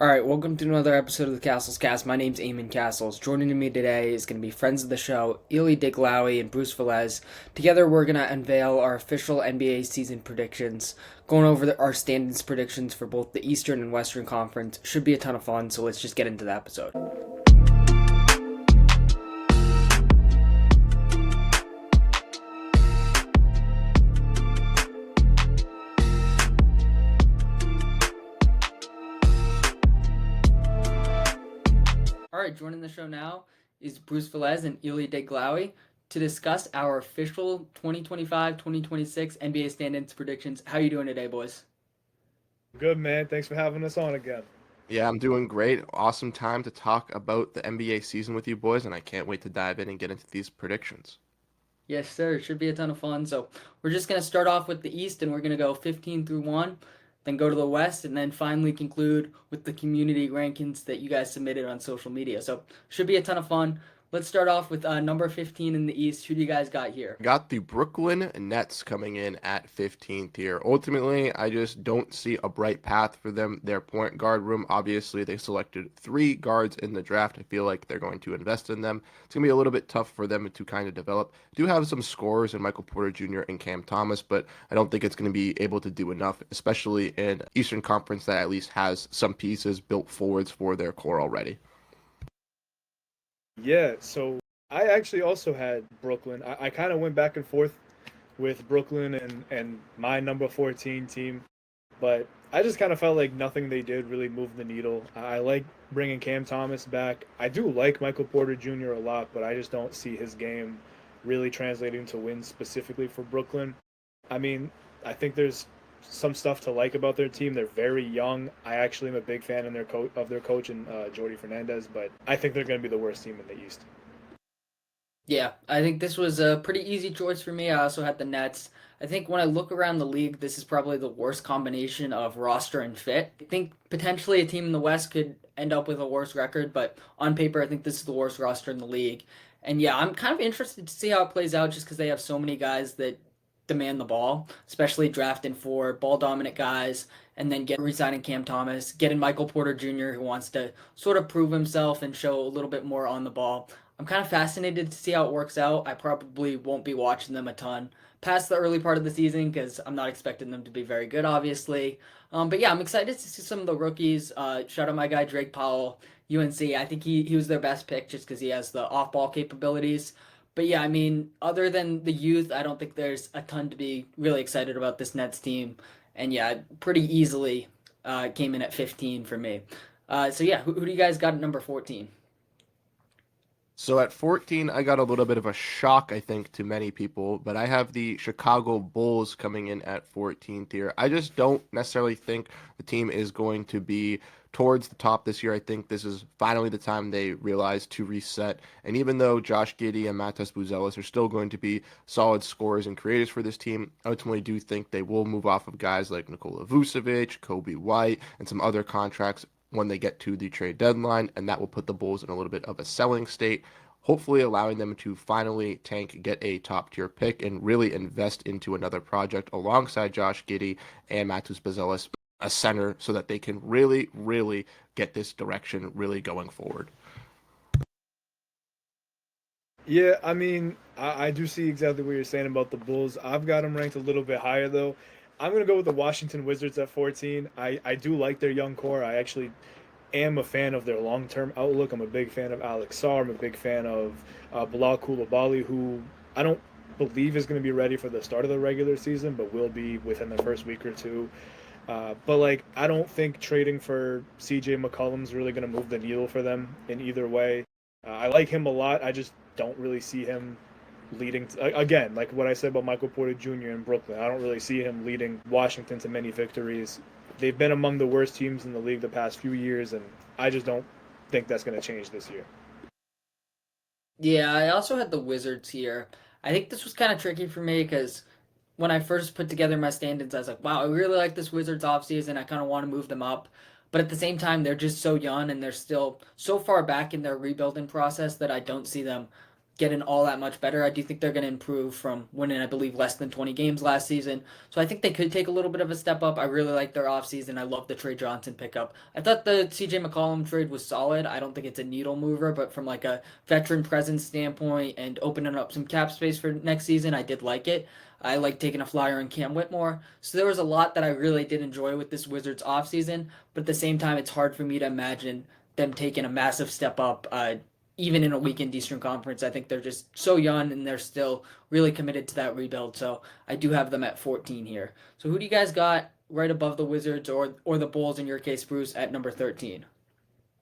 All right, welcome to another episode of the Cassels Cast. My name's Eamon Cassels. Joining me today is going to be friends of the show, Elie Deglaoui and Bruce Veliz. Together, we're going to unveil our official NBA season predictions, going over our standings predictions for both the Eastern and Western Conference. Should be a ton of fun, so let's just get into the episode. All right, joining the show now is Bruce Velez and Elie Deglaoui to discuss our official 2025-2026 NBA standings predictions. How you doing today, boys? Good, man. Thanks for having us on again. Yeah, I'm doing great. Awesome time to talk about the NBA season with you boys, and I can't wait to dive in and get into these predictions. Yes, sir. It should be a ton of fun. So we're just going to start off with the East, and we're going to go 15 through 1, then go to the West, and then finally conclude with the community rankings that you guys submitted on social media. So should be a ton of fun. Let's start off with number 15 in the East. Who do you guys got here? Got the Brooklyn Nets coming in at 15th here. Ultimately, I just don't see a bright path for them. Their point guard room, obviously, they selected three guards in the draft. I feel like they're going to invest in them. It's going to be a little bit tough for them to kind of develop. Do have some scorers in Michael Porter Jr. and Cam Thomas, but I don't think it's going to be able to do enough, especially in Eastern Conference that at least has some pieces built forwards for their core already. Yeah, so I actually also had Brooklyn. I kind of went back and forth with Brooklyn and my number 14 team, but I just kind of felt like nothing they did really moved the needle. I like bringing Cam Thomas back. I do like Michael Porter Jr. a lot, but I just don't see his game really translating to wins specifically for Brooklyn. I mean, I think there's some stuff to like about their team. They're very young. I actually am a big fan of their coach and Jordy Fernandez, but I think they're going to be the worst team in the East. Yeah, I think this was a pretty easy choice for me. I also had the Nets. I think when I look around the league, this is probably the worst combination of roster and fit. I think potentially a team in the West could end up with a worse record, but on paper, I think this is the worst roster in the league. And yeah, I'm kind of interested to see how it plays out just because they have so many guys that demand the ball, especially drafting for ball dominant guys and then get resigning Cam Thomas, getting Michael Porter Jr. who wants to sort of prove himself and show a little bit more on the ball. I'm kind of fascinated to see how it works out. I probably won't be watching them a ton past the early part of the season because I'm not expecting them to be very good, obviously. But yeah, I'm excited to see some of the rookies. Shout out my guy Drake Powell, UNC. I think he was their best pick just because he has the off ball capabilities. But yeah, I mean, other than the youth, I don't think there's a ton to be really excited about this Nets team. And yeah, pretty easily came in at 15 for me. So yeah, who do you guys got at number 14? So at 14, I got a little bit of a shock, I think, to many people, but I have the Chicago Bulls coming in at 14th here. I just don't necessarily think the team is going to be towards the top this year. I think this is finally the time they realize to reset. And even though Josh Giddey and Matas Buzelis are still going to be solid scorers and creators for this team, I ultimately do think they will move off of guys like Nikola Vucevic, Kobe White, and some other contracts when they get to the trade deadline, and that will put the Bulls in a little bit of a selling state, hopefully allowing them to finally tank, get a top tier pick, and really invest into another project alongside Josh Giddey and Matus Bazelis, a center, so that they can really, really get this direction really going forward. Yeah, I mean, I do see exactly what you're saying about the Bulls. I've got them ranked a little bit higher, though. I'm going to go with the Washington Wizards at 14. I do like their young core. I actually am a fan of their long term outlook. I'm a big fan of Alex Sarr. I'm a big fan of Bilal Coulibaly, who I don't believe is going to be ready for the start of the regular season, but will be within the first week or two. But like, I don't think trading for CJ McCollum's really going to move the needle for them in either way. I like him a lot. I just don't really see him leading again, like what I said about Michael Porter Jr. in Brooklyn. I don't really see him leading Washington to many victories. They've been among the worst teams in the league the past few years, and I just don't think that's going to change this year. Yeah, I also had the Wizards here. I think this was kind of tricky for me because when I first put together my standings, I was like, wow, I really like this Wizards offseason. I kind of want to move them up. But at the same time, they're just so young and they're still so far back in their rebuilding process that I don't see them getting all that much better. I do think they're going to improve from winning, I believe, less than 20 games last season. So I think they could take a little bit of a step up. I really like their offseason. I love the Trey Johnson pickup. I thought the CJ McCollum trade was solid. I don't think it's a needle mover, but from like a veteran presence standpoint and opening up some cap space for next season, I did like it. I like taking a flyer on Cam Whitmore. So there was a lot that I really did enjoy with this Wizards offseason, but at the same time, it's hard for me to imagine them taking a massive step up, even in a weakened Eastern Conference. I think they're just so young and they're still really committed to that rebuild. So I do have them at 14 here. So who do you guys got right above the Wizards or the Bulls in your case, Bruce, at number 13?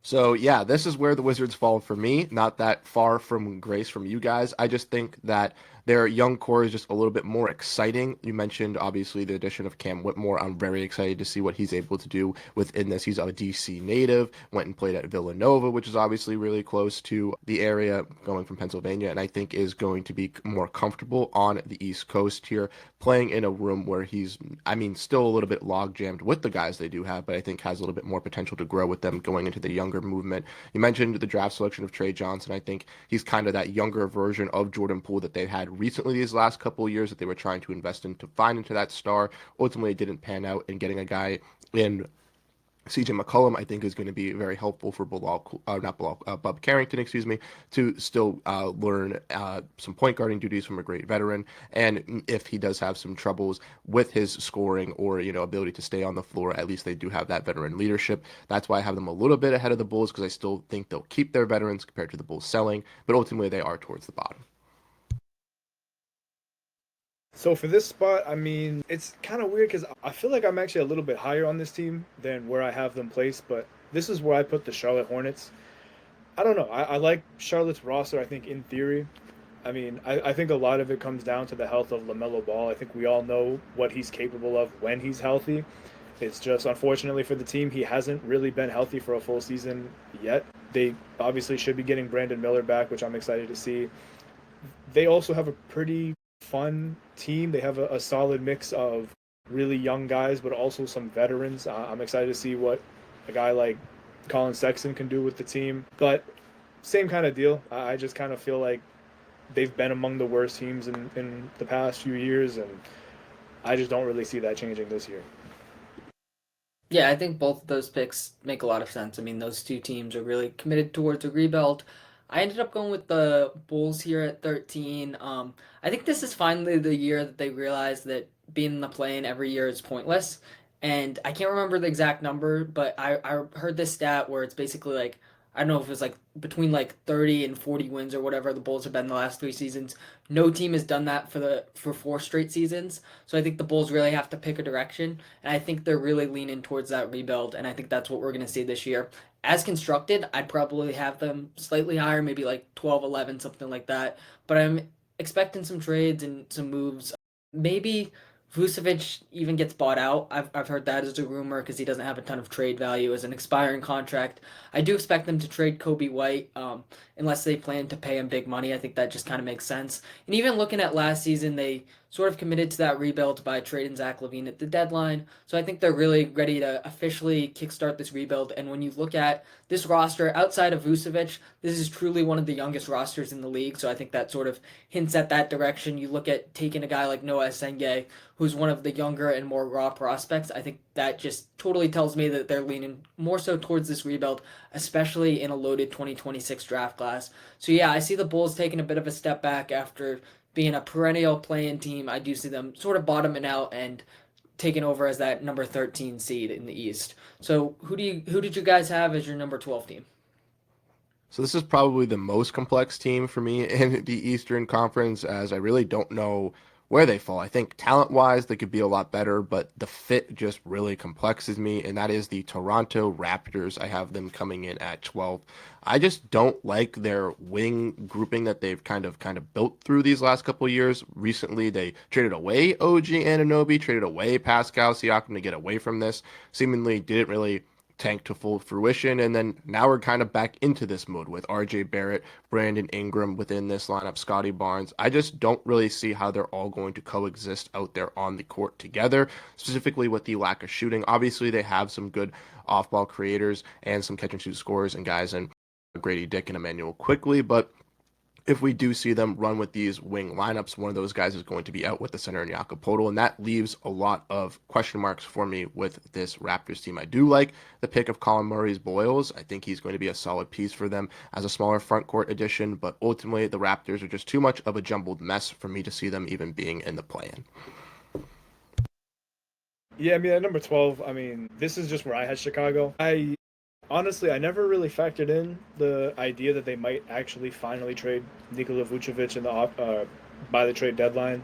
So yeah, this is where the Wizards fall for me. Not that far from grace from you guys. I just think that their young core is just a little bit more exciting. You mentioned obviously the addition of Cam Whitmore. I'm very excited to see what he's able to do within this. He's a DC native, went and played at Villanova, which is obviously really close to the area, going from Pennsylvania, and I think is going to be more comfortable on the East Coast here, playing in a room where he's, I mean, still a little bit log jammed with the guys they do have, but I think has a little bit more potential to grow with them going into the younger movement. You mentioned the draft selection of Trey Johnson. I think he's kind of that younger version of Jordan Poole that they've had recently these last couple of years that they were trying to invest in to find into that star. Ultimately, it didn't pan out, and getting a guy in CJ McCollum, I think, is going to be very helpful for Bob Carrington, excuse me, to still learn some point guarding duties from a great veteran. And if he does have some troubles with his scoring or, ability to stay on the floor, at least they do have that veteran leadership. That's why I have them a little bit ahead of the Bulls, because I still think they'll keep their veterans compared to the Bulls selling, but ultimately they are towards the bottom. So for this spot, I mean, it's kind of weird because I feel like I'm actually a little bit higher on this team than where I have them placed, but this is where I put the Charlotte Hornets. I don't know. I like Charlotte's roster, I think, in theory. I mean, I think a lot of it comes down to the health of LaMelo Ball. I think we all know what he's capable of when he's healthy. It's just, unfortunately for the team, he hasn't really been healthy for a full season yet. They obviously should be getting Brandon Miller back, which I'm excited to see. They also have a pretty fun team. They have a solid mix of really young guys, but also some veterans. I'm excited to see what a guy like Colin Sexton can do with the team. But same kind of deal. I just kind of feel like they've been among the worst teams in the past few years, and I just don't really see that changing this year. Yeah, I think both of those picks make a lot of sense. I mean, those two teams are really committed towards a rebuild. I ended up going with the Bulls here at 13. I think this is finally the year that they realize that being in the play-in every year is pointless. And I can't remember the exact number, but I heard this stat where it's basically like, I don't know if it was like between like 30 and 40 wins or whatever the Bulls have been the last 3 seasons. No team has done that for 4 straight seasons. So I think the Bulls really have to pick a direction, and I think they're really leaning towards that rebuild, and I think that's what we're going to see this year. As constructed, I'd probably have them slightly higher, maybe like 12, 11, something like that. But I'm expecting some trades and some moves. Maybe Vucevic even gets bought out. I've heard that as a rumor because he doesn't have a ton of trade value as an expiring contract. I do expect them to trade Kobe White, unless they plan to pay him big money. I think that just kind of makes sense. And even looking at last season, they sort of committed to that rebuild by trading Zach LaVine at the deadline. So I think they're really ready to officially kickstart this rebuild. And when you look at this roster outside of Vucevic, this is truly one of the youngest rosters in the league. So I think that sort of hints at that direction. You look at taking a guy like Noah Senge, who's one of the younger and more raw prospects. I think that just totally tells me that they're leaning more so towards this rebuild, especially in a loaded 2026 draft class. So yeah, I see the Bulls taking a bit of a step back after being a perennial play-in team. I do see them sort of bottoming out and taking over as that number 13 seed in the East. So who did you guys have as your number 12 team? So this is probably the most complex team for me in the Eastern Conference, as I really don't know where they fall. I think talent-wise, they could be a lot better, but the fit just really complexes me, and that is the Toronto Raptors. I have them coming in at 12. I just don't like their wing grouping that they've kind of built through these last couple of years. Recently, they traded away OG Anunoby, traded away Pascal Siakam to get away from this. Seemingly didn't really tank to full fruition, and then now we're kind of back into this mode with RJ Barrett, Brandon Ingram within this lineup, Scotty Barnes. I just don't really see how they're all going to coexist out there on the court together, specifically with the lack of shooting. Obviously, they have some good off-ball creators and some catch-and-shoot scorers and guys in Grady Dick and Emmanuel Quickly, but if we do see them run with these wing lineups, one of those guys is going to be out with the center in Jakob Poeltl, and that leaves a lot of question marks for me with this Raptors team. I do like the pick of Colin Murray's Boyles. I think he's going to be a solid piece for them as a smaller front court addition, but ultimately the Raptors are just too much of a jumbled mess for me to see them even being in the play-in. Yeah, I mean, at number 12, I mean, this is just where I had Chicago. Honestly, I never really factored in the idea that they might actually finally trade Nikola Vucevic by the trade deadline.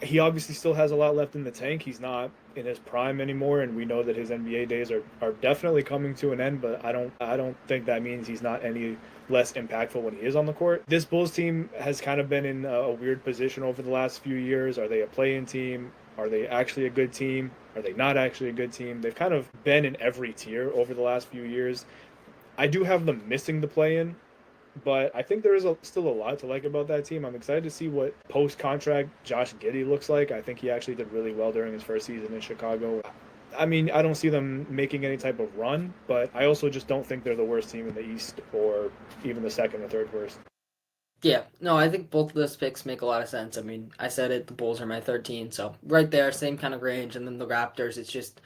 He obviously still has a lot left in the tank. He's not in his prime anymore, and we know that his NBA days are definitely coming to an end. But I don't think that means he's not any less impactful when he is on the court. This Bulls team has kind of been in a weird position over the last few years. Are they a play-in team? Are they actually a good team? Are they not actually a good team? They've kind of been in every tier over the last few years. I do have them missing the play-in, but I think there is still a lot to like about that team. I'm excited to see what post-contract Josh Giddey looks like. I think he actually did really well during his first season in Chicago. I mean, I don't see them making any type of run, but I also just don't think they're the worst team in the East or even the second or third worst. Yeah, no, I think both of those picks make a lot of sense. I mean, I said it, the Bulls are my 13, so right there, same kind of range. And then the Raptors, it's just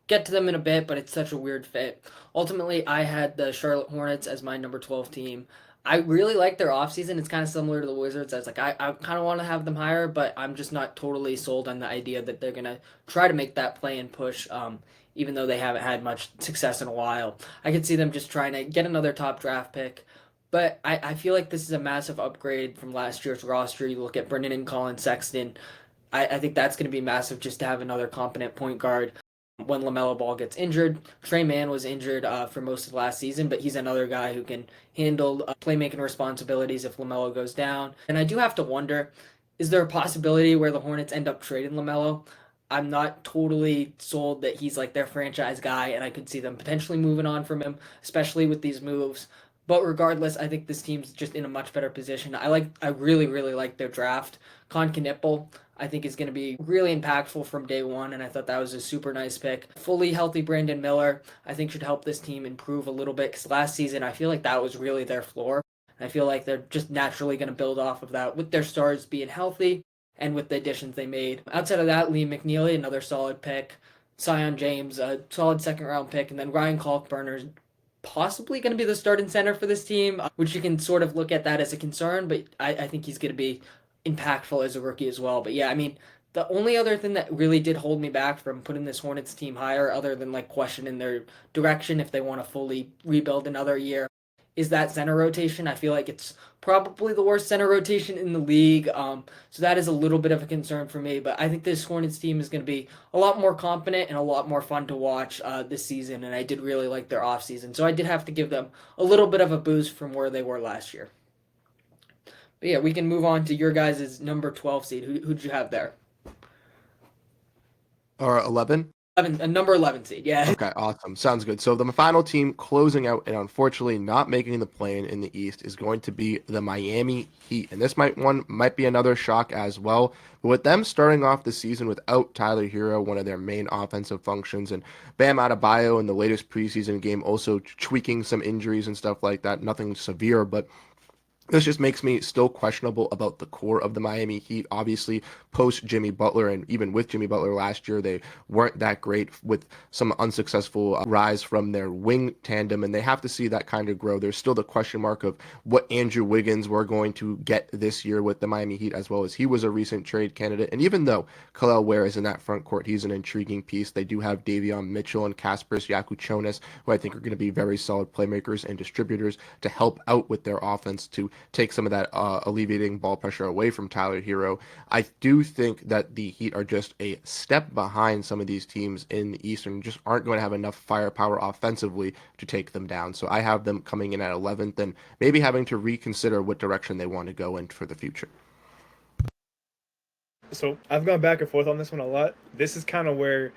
get to them in a bit, but it's such a weird fit. Ultimately, I had the Charlotte Hornets as my number 12 team. I really like their offseason. It's kind of similar to the Wizards. I was like, I kind of want to have them higher, but I'm just not totally sold on the idea that they're going to try to make that play and push, even though they haven't had much success in a while. I could see them just trying to get another top draft pick. But I feel like this is a massive upgrade from last year's roster. You look at Brendan and Colin Sexton. I think that's going to be massive just to have another competent point guard when LaMelo Ball gets injured. Trey Mann was injured for most of last season, but he's another guy who can handle playmaking responsibilities if LaMelo goes down. And I do have to wonder, is there a possibility where the Hornets end up trading LaMelo? I'm not totally sold that he's like their franchise guy, and I could see them potentially moving on from him, especially with these moves. But regardless, I think this team's just in a much better position. I really, really like their draft. Con Knipple, I think is going to be really impactful from day one, and I thought that was a super nice pick. Fully healthy Brandon Miller, I think should help this team improve a little bit, because last season I feel like that was really their floor. I feel like they're just naturally going to build off of that with their stars being healthy and with the additions they made. Outside of that, Lee McNeely, another solid pick. Zion James, a solid second round pick, and then Ryan Kalkbrenner possibly going to be the starting center for this team, which you can sort of look at that as a concern, but I think he's going to be impactful as a rookie as well. But yeah, I mean, the only other thing that really did hold me back from putting this Hornets team higher, other than like questioning their direction if they want to fully rebuild another year, is that center rotation. I feel like it's probably the worst center rotation in the league. So that is a little bit of a concern for me. But I think this Hornets team is going to be a lot more competent and a lot more fun to watch this season. And I did really like their offseason. So I did have to give them a little bit of a boost from where they were last year. But yeah, we can move on to your guys' number 12 seed. Who'd you have there? Or 11? A number 11 seed, yeah. Okay, awesome. Sounds good. So the final team closing out and unfortunately not making the play-in in the East is going to be the Miami Heat. And this might be another shock as well. But with them starting off the season without Tyler Hero, one of their main offensive functions, and Bam Adebayo in the latest preseason game also tweaking some injuries and stuff like that. Nothing severe, but this just makes me still questionable about the core of the Miami Heat. Obviously, post Jimmy Butler, and even with Jimmy Butler last year, they weren't that great with some unsuccessful rise from their wing tandem, and they have to see that kind of grow. There's still the question mark of what Andrew Wiggins were going to get this year with the Miami Heat, as well as he was a recent trade candidate. And even though Khalil Ware is in that front court, he's an intriguing piece. They do have Davion Mitchell and Kasparis Yakuchonis, who I think are going to be very solid playmakers and distributors to help out with their offense to take some of that alleviating ball pressure away from Tyler Hero. I do think that the Heat are just a step behind some of these teams in the East and just aren't going to have enough firepower offensively to take them down. So I have them coming in at 11th and maybe having to reconsider what direction they want to go in for the future. So I've gone back and forth on this one a lot. This is kind of where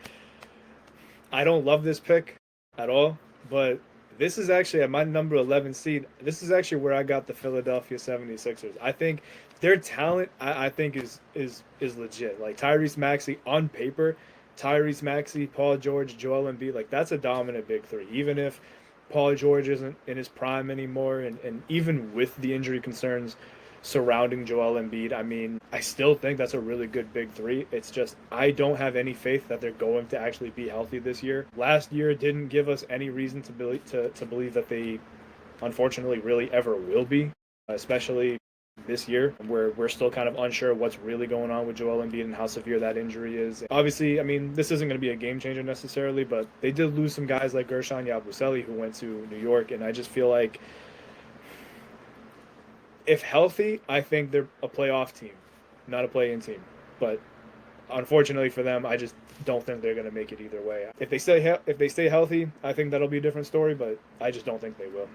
I don't love this pick at all, but this is actually at my number 11 seed. This is actually where I got the Philadelphia 76ers. I think their talent, I think, is legit. Like Tyrese Maxey on paper, Tyrese Maxey, Paul George, Joel Embiid, like that's a dominant big three. Even if Paul George isn't in his prime anymore, and even with the injury concerns surrounding Joel Embiid, I mean, I still think that's a really good big three. It's just I don't have any faith that they're going to actually be healthy this year. Last year didn't give us any reason to believe that they unfortunately really ever will be, especially this year where we're still kind of unsure what's really going on with Joel Embiid and how severe that injury is. Obviously, I mean, this isn't going to be a game changer necessarily, but they did lose some guys like Gershon Yabusele who went to New York, and I just feel like if healthy, I think they're a playoff team, not a play-in team. But unfortunately for them, I just don't think they're going to make it either way. If they stay healthy, I think that'll be a different story, but I just don't think they will.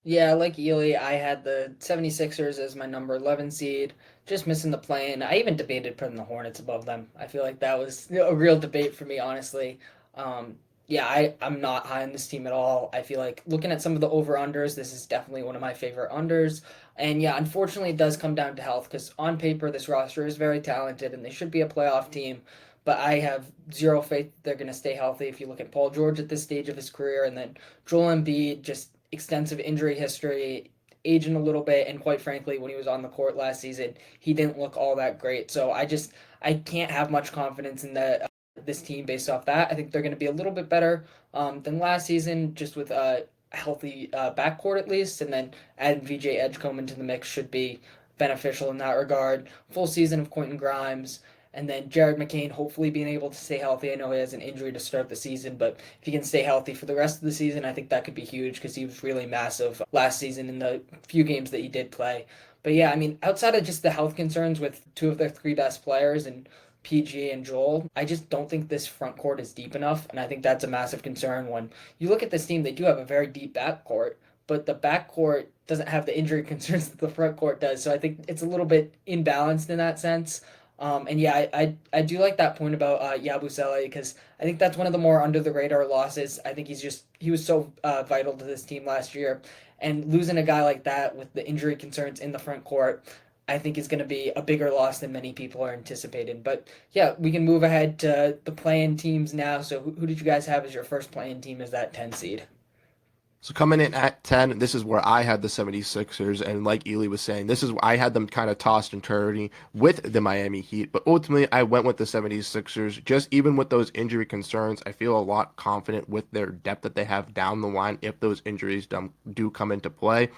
Yeah, like Elie, I had the 76ers as my number 11 seed, just missing the play-in. I even debated putting the Hornets above them. I feel like that was a real debate for me, honestly. Um, yeah, I'm not high on this team at all. I feel like looking at some of the over-unders, this is definitely one of my favorite unders. And yeah, unfortunately, it does come down to health because on paper, this roster is very talented and they should be a playoff team. But I have zero faith they're going to stay healthy. If you look at Paul George at this stage of his career and then Joel Embiid, just extensive injury history, aging a little bit, and quite frankly, when he was on the court last season, he didn't look all that great. So I can't have much confidence in this team based off that. I think they're going to be a little bit better than last season, just with a healthy backcourt at least, and then adding VJ Edgecombe into the mix should be beneficial in that regard. Full season of Quentin Grimes. And then Jared McCain hopefully being able to stay healthy. I know he has an injury to start the season, but if he can stay healthy for the rest of the season, I think that could be huge because he was really massive last season in the few games that he did play. But yeah, I mean, outside of just the health concerns with two of their three best players and PG and Joel, I just don't think this front court is deep enough, and I think that's a massive concern. When you look at this team, they do have a very deep backcourt, but the backcourt doesn't have the injury concerns that the front court does. So I think it's a little bit imbalanced in that sense. And yeah, I do like that point about Yabusele because I think that's one of the more under the radar losses. I think he was so vital to this team last year, and losing a guy like that with the injury concerns in the front court, I think is going to be a bigger loss than many people are anticipating. But yeah, we can move ahead to the play-in teams now. So who did you guys have as your first play-in team as that 10 seed? So coming in at 10, this is where I had the 76ers, and like Elie was saying, this is where I had them kind of tossed and turny with the Miami Heat, but ultimately I went with the 76ers. Just even with those injury concerns, I feel a lot confident with their depth that they have down the line if those injuries do come into play.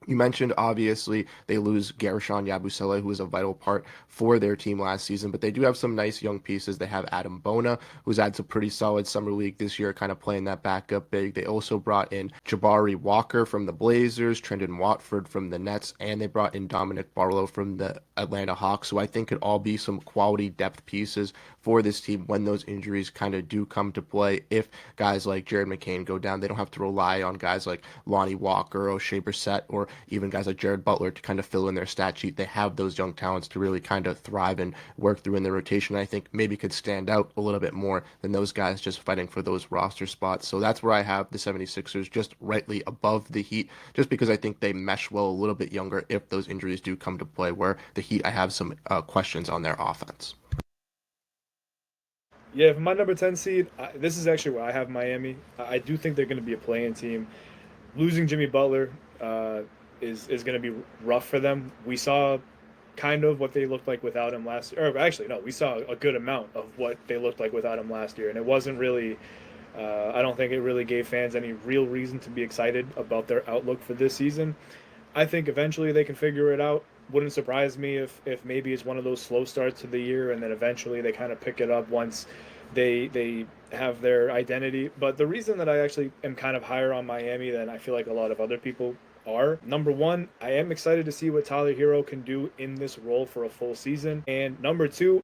You mentioned obviously they lose Gershon Yabusele, who was a vital part for their team last season, but they do have some nice young pieces. They have Adam Bona, who's had some pretty solid summer league this year, kind of playing that backup big. They also brought in Jabari Walker from the Blazers, Trendon Watford from the Nets, and they brought in Dominic Barlow from the Atlanta Hawks, who I think could all be some quality depth pieces for this team when those injuries kind of do come to play. If guys like Jared McCain go down, they don't have to rely on guys like Lonnie Walker, O'Shea Brissett, or even guys like Jared Butler to kind of fill in their stat sheet. They have those young talents to really kind of thrive and work through in the rotation. I think maybe could stand out a little bit more than those guys just fighting for those roster spots. So that's where I have the 76ers just rightly above the Heat, just because I think they mesh well a little bit younger if those injuries do come to play, where the Heat, I have some questions on their offense. Yeah, for my number 10 seed, this is actually where I have Miami. I do think they're going to be a play-in team. Losing Jimmy Butler is going to be rough for them. We saw kind of what they looked like without him last year. Or actually, no, we saw a good amount of what they looked like without him last year. And it wasn't really, I don't think it really gave fans any real reason to be excited about their outlook for this season. I think eventually they can figure it out. Wouldn't surprise me if maybe it's one of those slow starts to the year and then eventually they kind of pick it up once they have their identity. But the reason that I actually am kind of higher on Miami than I feel like a lot of other people are, number one, I am excited to see what Tyler Hero can do in this role for a full season. And number two,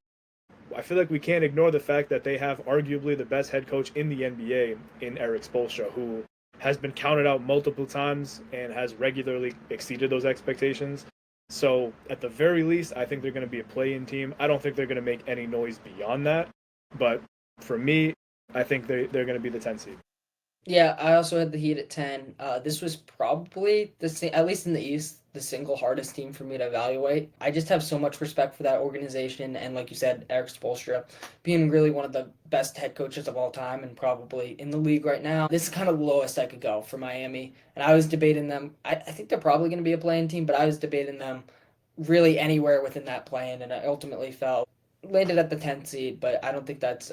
I feel like we can't ignore the fact that they have arguably the best head coach in the NBA in Eric Spoelstra, who has been counted out multiple times and has regularly exceeded those expectations. So at the very least, I think they're going to be a play-in team. I don't think they're going to make any noise beyond that. But for me, I think they're going to be the 10 seed. Yeah, I also had the Heat at 10. This was probably at least in the East, the single hardest team for me to evaluate. I just have so much respect for that organization, and like you said, Eric Spoelstra being really one of the best head coaches of all time and probably in the league right now. This is kind of the lowest I could go for Miami, and I was debating them. I think they're probably going to be a play-in team, but I was debating them really anywhere within that play-in, and I ultimately fell landed at the 10th seed, but I don't think that's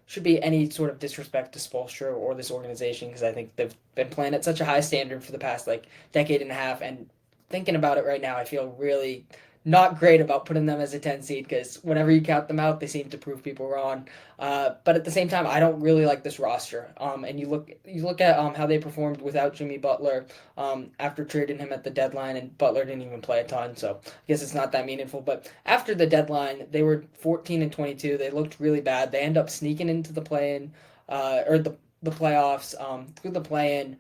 should be any sort of disrespect to Spolstra or this organization because I think they've been playing at such a high standard for the past like decade and a half. And thinking about it right now, I feel really not great about putting them as a 10 seed because whenever you count them out, they seem to prove people wrong. But at the same time, I don't really like this roster. And you look at how they performed without Jimmy Butler after trading him at the deadline, and Butler didn't even play a ton, so I guess it's not that meaningful. But after the deadline, they were 14 and 22. They looked really bad. They end up sneaking into the play-in, or the playoffs through the play-in,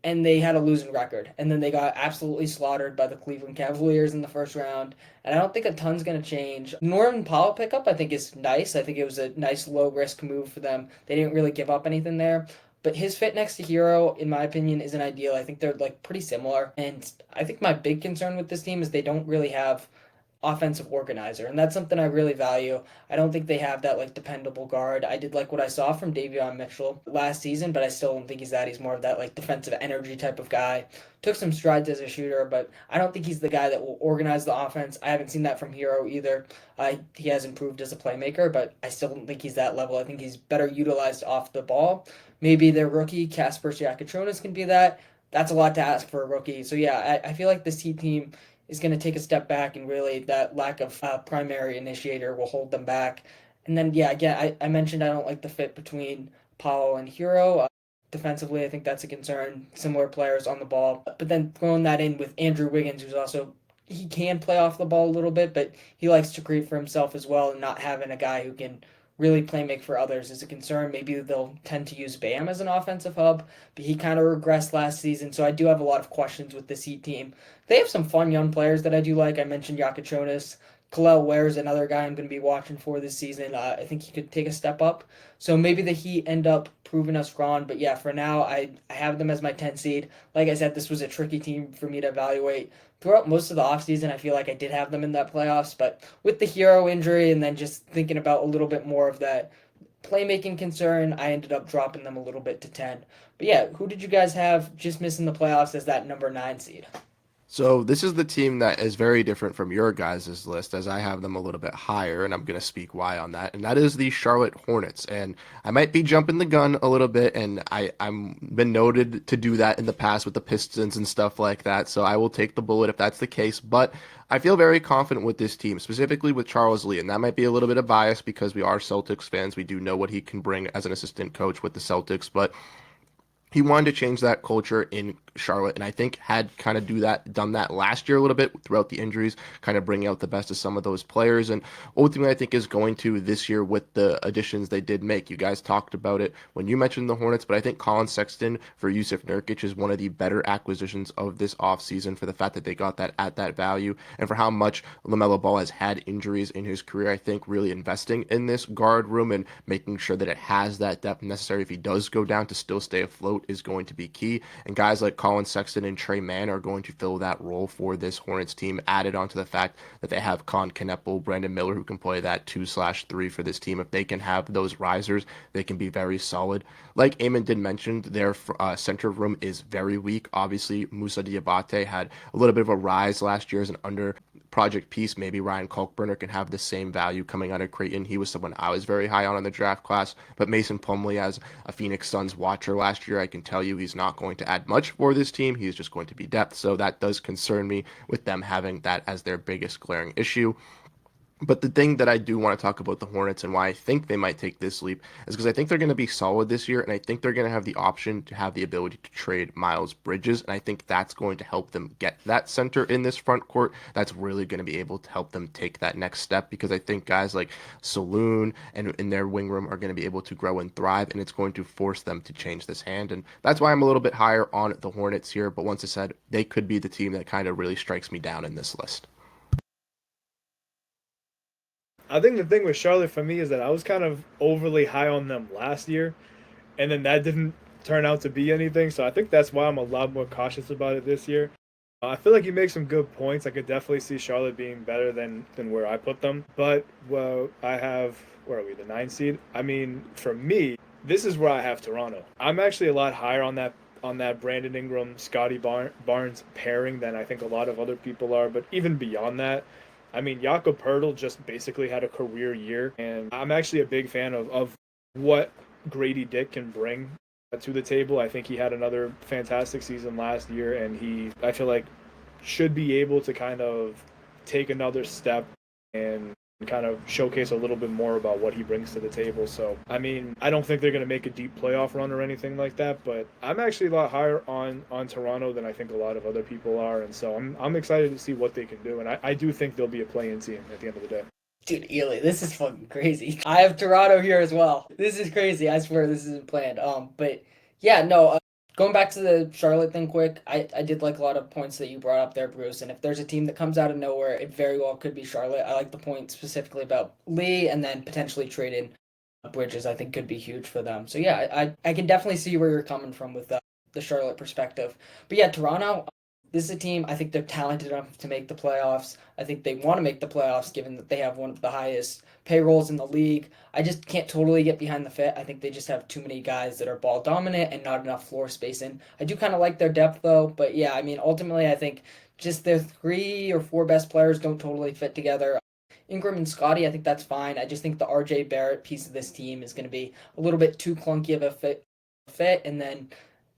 and they had a losing record. And then they got absolutely slaughtered by the Cleveland Cavaliers in the first round. And I don't think a ton's going to change. Norman Powell pickup, I think, is nice. I think it was a nice low risk move for them. They didn't really give up anything there. But his fit next to Hero, in my opinion, isn't ideal. I think they're like pretty similar. And I think my big concern with this team is they don't really have offensive organizer, and that's something I really value. I don't think they have that like dependable guard. I did like what I saw from Davion Mitchell last season, but I still don't think he's that. He's more of that like defensive energy type of guy. Took some strides as a shooter, but I don't think he's the guy that will organize the offense. I haven't seen that from Hero either. He has improved as a playmaker, but I still don't think he's that level. I think he's better utilized off the ball. Maybe their rookie Casper Siakatronis can be that. That's a lot to ask for a rookie. So yeah, I feel like this Heat team is going to take a step back, and really that lack of primary initiator will hold them back. And then, yeah, again, I mentioned I don't like the fit between Powell and Hero. Defensively, I think that's a concern. Similar players on the ball. But then throwing that in with Andrew Wiggins, who's also, he can play off the ball a little bit, but he likes to create for himself as well, and not having a guy who can really play make for others is a concern. Maybe they'll tend to use Bam as an offensive hub, but he kind of regressed last season, so I do have a lot of questions with this Heat team. They have some fun young players that I do like. I mentioned Yakachonis. Kalel Ware is another guy I'm going to be watching for this season. I think he could take a step up. So maybe the Heat end up proving us wrong. But yeah, for now, I have them as my 10 seed. Like I said, this was a tricky team for me to evaluate. Throughout most of the offseason, I feel like I did have them in that playoffs. But with the Hero injury and then just thinking about a little bit more of that playmaking concern, I ended up dropping them a little bit to 10. But yeah, who did you guys have just missing the playoffs as that number 9 seed? So this is the team that is very different from your guys' list, as I have them a little bit higher, and I'm going to speak why on that. And that is the Charlotte Hornets. And I might be jumping the gun a little bit, and I'm been noted to do that in the past with the Pistons and stuff like that. So I will take the bullet if that's the case. But I feel very confident with this team, specifically with Charles Lee. And that might be a little bit of bias because we are Celtics fans. We do know what he can bring as an assistant coach with the Celtics, but he wanted to change that culture in Charlotte, and I think had kind of done that last year a little bit throughout the injuries, kind of bringing out the best of some of those players, and ultimately I think is going to this year with the additions they did make. You guys talked about it when you mentioned the Hornets, but I think Colin Sexton for Yusuf Nurkic is one of the better acquisitions of this offseason for the fact that they got that at that value, and for how much LaMelo Ball has had injuries in his career. I think really investing in this guard room and making sure that it has that depth necessary if he does go down to still stay afloat is going to be key. And guys like Colin Sexton and Trey Mann are going to fill that role for this Hornets team, added onto the fact that they have Con Kneppel, Brandon Miller, who can play that 2/3 for this team. If they can have those risers, they can be very solid. Like Eamon did mention, their center room is very weak. Obviously, Musa Diabate had a little bit of a rise last year as an under project piece. Maybe Ryan Kalkbrenner can have the same value coming out of Creighton. He was someone I was very high on in the draft class. But Mason Plumlee, as a Phoenix Suns watcher last year, I can tell you he's not going to add much for this team. He's just going to be depth. So that does concern me with them having that as their biggest glaring issue. But the thing that I do want to talk about the Hornets and why I think they might take this leap is because I think they're going to be solid this year, and I think they're going to have the option to have the ability to trade Miles Bridges, and I think that's going to help them get that center in this front court. That's really going to be able to help them take that next step because I think guys like Saloon and in their wing room are going to be able to grow and thrive, and it's going to force them to change this hand, and that's why I'm a little bit higher on the Hornets here. But once I said, they could be the team that kind of really strikes me down in this list. I think the thing with Charlotte for me is that I was kind of overly high on them last year, and then that didn't turn out to be anything. So I think that's why I'm a lot more cautious about it this year. I feel like you make some good points. I could definitely see Charlotte being better than where I put them. But well, I have where are we? The 9 seed. I mean, for me, this is where I have Toronto. I'm actually a lot higher on that Brandon Ingram Scotty Barnes pairing than I think a lot of other people are. But even beyond that, I mean, Jakob Pertl just basically had a career year, and I'm actually a big fan of what Grady Dick can bring to the table. I think he had another fantastic season last year, and I feel like, should be able to kind of take another step and kind of showcase a little bit more about what he brings to the table. So, I mean, I don't think they're going to make a deep playoff run or anything like that, but I'm actually a lot higher on Toronto than I think a lot of other people are, and so I'm excited to see what they can do, and I do think they'll be a play-in team at the end of the day. Dude, Elie, this is fucking crazy. I have Toronto here as well. This is crazy. I swear this isn't planned. But yeah, no. Going back to the Charlotte thing, quick. I did like a lot of points that you brought up there, Bruce. And if there's a team that comes out of nowhere, it very well could be Charlotte. I like the point specifically about Lee, and then potentially trading Bridges. I think could be huge for them. So yeah, I can definitely see where you're coming from with the Charlotte perspective. But yeah, Toronto. This is a team, I think they're talented enough to make the playoffs. I think they want to make the playoffs given that they have one of the highest payrolls in the league. I just can't totally get behind the fit. I think they just have too many guys that are ball dominant and not enough floor spacing. I do kind of like their depth though, but yeah, I mean, ultimately, I think just their 3 or 4 best players don't totally fit together. Ingram and Scotty, I think that's fine. I just think the RJ Barrett piece of this team is going to be a little bit too clunky of a fit. And then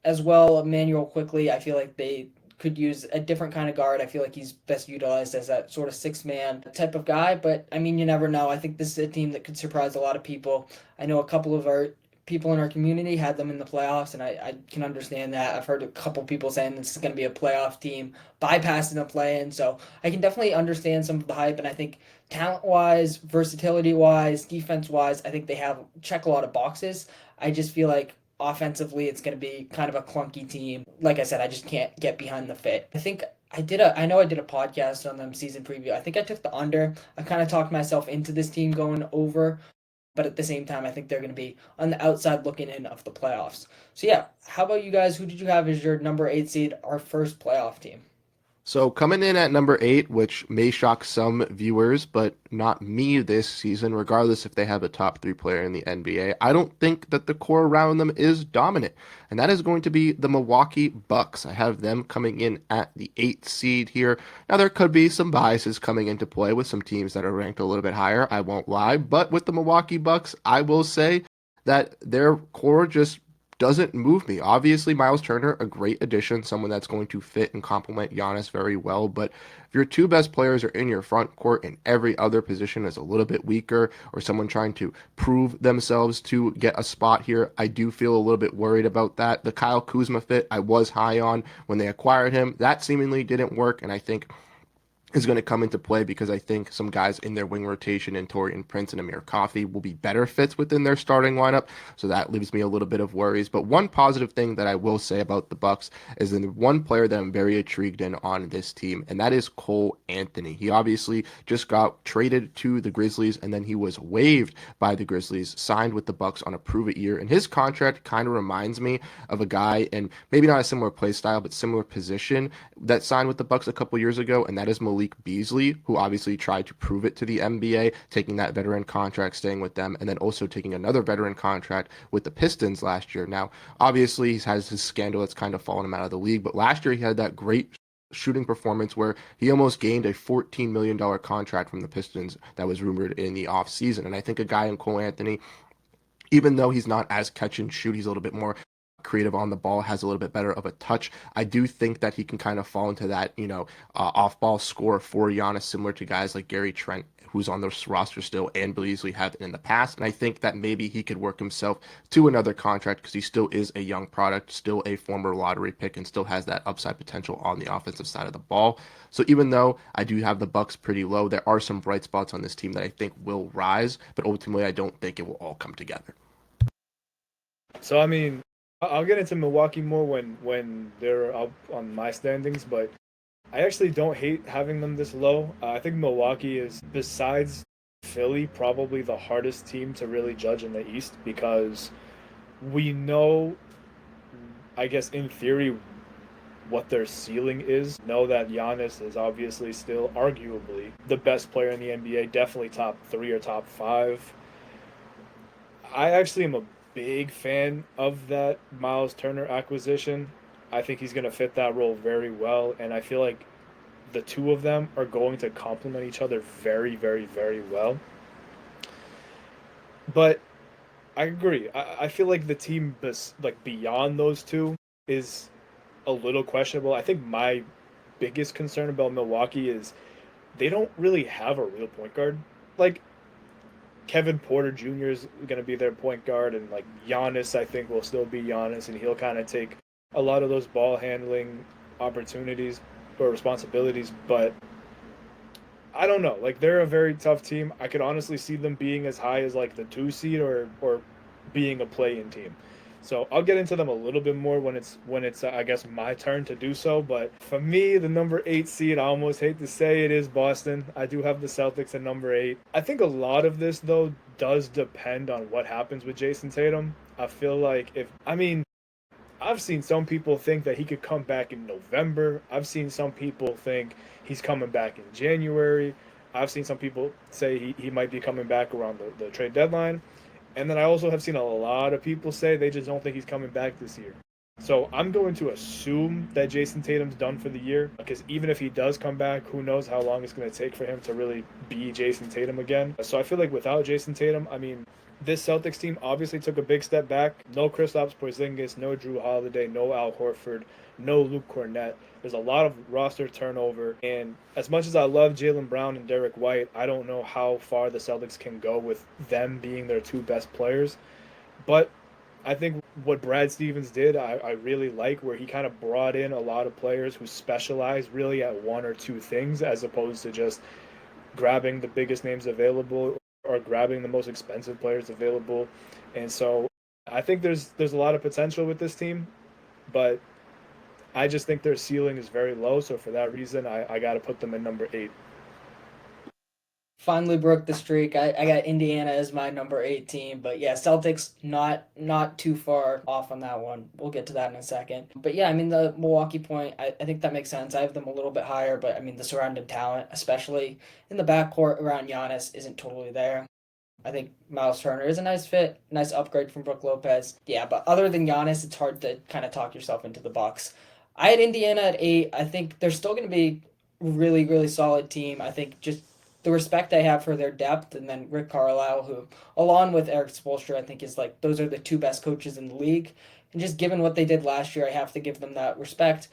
as well, Emmanuel quickly, I feel like they could use a different kind of guard. I feel like he's best utilized as that sort of 6 man type of guy. But I mean, you never know. I think this is a team that could surprise a lot of people. I know a couple of our people in our community had them in the playoffs, and I can understand that. I've heard a couple people saying this is going to be a playoff team, bypassing the play-in. So I can definitely understand some of the hype, and I think talent-wise, versatility-wise, defense-wise, I think they have check a lot of boxes. I just feel like offensively it's going to be kind of a clunky team. Like I said, I just can't get behind the fit. I know I did a podcast on them season preview. I think I took the under. I kind of talked myself into this team going over, but at the same time I think they're going to be on the outside looking in of the playoffs. So yeah, how about you guys? Who did you have as your number 8 seed, our first playoff team? So coming in at number 8, which may shock some viewers, but not me this season, regardless if they have a top 3 player in the NBA, I don't think that the core around them is dominant. And that is going to be the Milwaukee Bucks. I have them coming in at the 8th seed here. Now there could be some biases coming into play with some teams that are ranked a little bit higher, I won't lie. But with the Milwaukee Bucks, I will say that their core just doesn't move me. Obviously, Miles Turner, a great addition, someone that's going to fit and complement Giannis very well. But if your 2 best players are in your front court and every other position is a little bit weaker, or someone trying to prove themselves to get a spot here, I do feel a little bit worried about that. The Kyle Kuzma fit I was high on when they acquired him. That seemingly didn't work, and I think is going to come into play because I think some guys in their wing rotation in Torian Prince and Amir Coffey will be better fits within their starting lineup. So that leaves me a little bit of worries. But one positive thing that I will say about the Bucks is the one player that I'm very intrigued in on this team, and that is Cole Anthony. He obviously just got traded to the Grizzlies, and then he was waived by the Grizzlies, signed with the Bucks on a prove-it year. And his contract kind of reminds me of a guy in maybe not a similar play style, but similar position that signed with the Bucks a couple years ago, and that is Malik Beasley, who obviously tried to prove it to the NBA, taking that veteran contract, staying with them, and then also taking another veteran contract with the Pistons last year. Now, obviously, he has his scandal that's kind of fallen him out of the league, but last year he had that great shooting performance where he almost gained a $14 million contract from the Pistons that was rumored in the offseason. And I think a guy in Cole Anthony, even though he's not as catch and shoot, he's a little bit more creative on the ball, has a little bit better of a touch. I do think that he can kind of fall into that, off-ball score for Giannis, similar to guys like Gary Trent, who's on this roster still, and Beasley have in the past. And I think that maybe he could work himself to another contract because he still is a young product, still a former lottery pick, and still has that upside potential on the offensive side of the ball. So even though I do have the Bucks pretty low, there are some bright spots on this team that I think will rise, but ultimately I don't think it will all come together. So I mean, I'll get into Milwaukee more when they're up on my standings, but I actually don't hate having them this low. I think Milwaukee is, besides Philly, probably the hardest team to really judge in the East because we know I guess in theory, what their ceiling is. Know that Giannis is obviously still arguably the best player in the NBA, definitely top three or top five. I actually am a big fan of that Miles Turner acquisition. I think he's going to fit that role very well, and I feel like the two of them are going to complement each other very, very, very well. But I agree. I feel like the team, like beyond those two, is a little questionable. I think my biggest concern about Milwaukee is they don't really have a real point guard. Like Kevin Porter Jr. is going to be their point guard, and like Giannis, I think will still be Giannis, and he'll kind of take a lot of those ball handling opportunities or responsibilities. But I don't know. Like they're a very tough team. I could honestly see them being as high as like the 2 seed or being a play-in team. So I'll get into them a little bit more when it's I guess my turn to do so. But for me, the number 8 seed, I almost hate to say it, is Boston. I do have the Celtics at number 8. I think a lot of this though does depend on what happens with Jason Tatum. I feel like if I mean I've seen some people think that he could come back in November. I've seen some people think he's coming back in January. I've seen some people say he might be coming back around the trade deadline. And then I also have seen a lot of people say they just don't think he's coming back this year. So I'm going to assume that Jason Tatum's done for the year because even if he does come back, who knows how long it's going to take for him to really be Jason Tatum again. So I feel like without Jason Tatum, I mean, this Celtics team obviously took a big step back. No Kristaps Porzingis, no Drew Holiday, no Al Horford, no Luke Cornett. There's a lot of roster turnover. And as much as I love Jaylen Brown and Derek White, I don't know how far the Celtics can go with them being their two best players. But I think what Brad Stevens did, I really like, where he kind of brought in a lot of players who specialize really at one or two things as opposed to just grabbing the biggest names available or grabbing the most expensive players available. And so I think there's a lot of potential with this team, but I just think their ceiling is very low. So for that reason, I got to put them in number 8. Finally broke the streak. I got Indiana as my number 8 team, but yeah, Celtics not too far off on that one. We'll get to that in a second. But yeah, I mean the Milwaukee point, I think that makes sense. I have them a little bit higher, but I mean the surrounding talent, especially in the backcourt around Giannis, isn't totally there. I think Miles Turner is a nice fit, nice upgrade from Brook Lopez. Yeah, but other than Giannis, it's hard to kind of talk yourself into the Bucks. I had Indiana at 8. I think they're still going to be really, really solid team. I think just the respect I have for their depth, and then Rick Carlisle, who, along with Eric Spoelstra, I think is like those are the two best coaches in the league. And just given what they did last year, I have to give them that respect.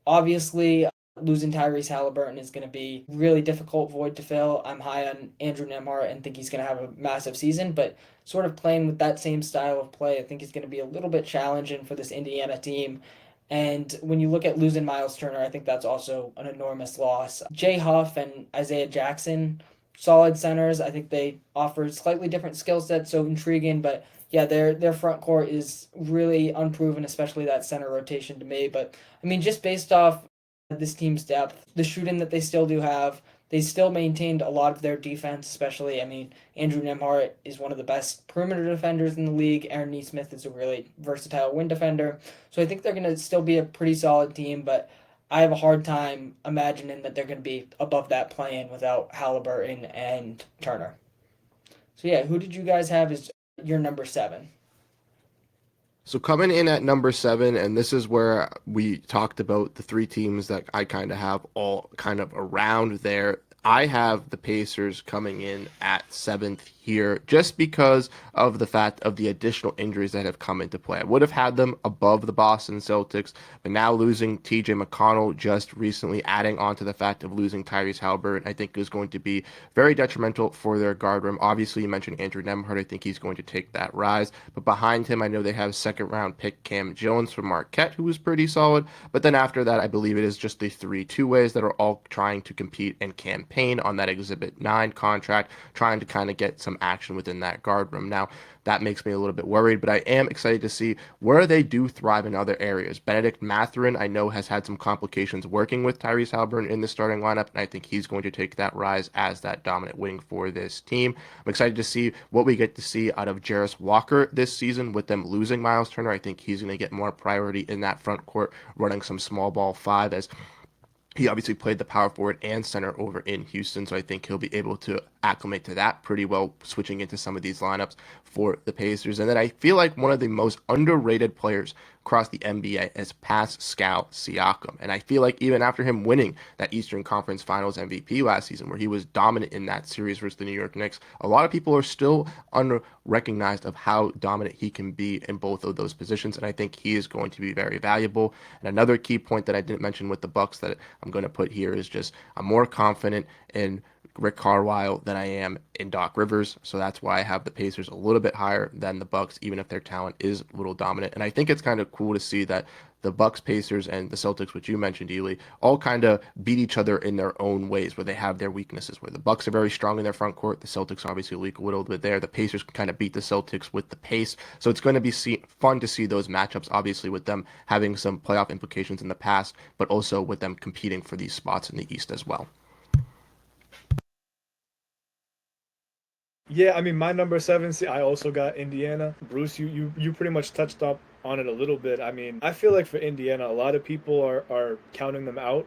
Obviously, losing Tyrese Halliburton is going to be really difficult void to fill. I'm high on Andrew Nemhart and think he's going to have a massive season, but sort of playing with that same style of play, I think is going to be a little bit challenging for this Indiana team. And when you look at losing Miles Turner, I think that's also an enormous loss. Jay Huff and Isaiah Jackson, solid centers. I think they offer slightly different skill sets, so intriguing, but yeah, their front court is really unproven, especially that center rotation to me. But I mean, just based off this team's depth, the shooting that they still do have, they still maintained a lot of their defense, especially, I mean, Andrew Nemhart is one of the best perimeter defenders in the league. Aaron Nesmith is a really versatile wing defender. So I think they're going to still be a pretty solid team, but I have a hard time imagining that they're going to be above that play-in without Halliburton and Turner. So yeah, who did you guys have as your number 7? So coming in at number 7, and this is where we talked about the three teams that I kind of have all kind of around there. I have the Pacers coming in at 7th here just because of the fact of the additional injuries that have come into play. I would have had them above the Boston Celtics, but now losing TJ McConnell just recently, adding on to the fact of losing Tyrese Halliburton, I think is going to be very detrimental for their guard room. Obviously, you mentioned Andrew Nemhart. I think he's going to take that rise, but behind him, I know they have second round pick Cam Jones from Marquette, who was pretty solid, but then after that, I believe it is just the 3 two-ways that are all trying to compete and campaign on that Exhibit 9 contract, trying to kind of get some some action within that guard room. Now, that makes me a little bit worried, but I am excited to see where they do thrive in other areas. Benedict Mathurin, I know, has had some complications working with Tyrese Haliburton in the starting lineup, and I think he's going to take that rise as that dominant wing for this team. I'm excited to see what we get to see out of Jarris Walker this season with them losing Miles Turner. I think he's going to get more priority in that front court, running some small ball five, as he obviously played the power forward and center over in Houston, so I think he'll be able to acclimate to that pretty well, switching into some of these lineups for the Pacers. And then I feel like one of the most underrated players across the NBA is Pascal Siakam. And I feel like even after him winning that Eastern Conference Finals MVP last season, where he was dominant in that series versus the New York Knicks, a lot of people are still unrecognized of how dominant he can be in both of those positions. And I think he is going to be very valuable. And another key point that I didn't mention with the Bucks that I'm going to put here is just I'm more confident in Rick Carlisle than I am in Doc Rivers, so that's why I have the Pacers a little bit higher than the Bucks, even if their talent is a little dominant. And I think it's kind of cool to see that the Bucks, Pacers, and the Celtics, which you mentioned, Elie, all kind of beat each other in their own ways, where they have their weaknesses. Where the Bucks are very strong in their front court, the Celtics obviously leak a little bit there. The Pacers can kind of beat the Celtics with the pace, so it's going to be fun to see those matchups. Obviously, with them having some playoff implications in the past, but also with them competing for these spots in the East as well. Yeah, I mean, my number seven, see, I also got Indiana. Bruce, you pretty much touched up on it a little bit. I mean, I feel like for Indiana, a lot of people are counting them out,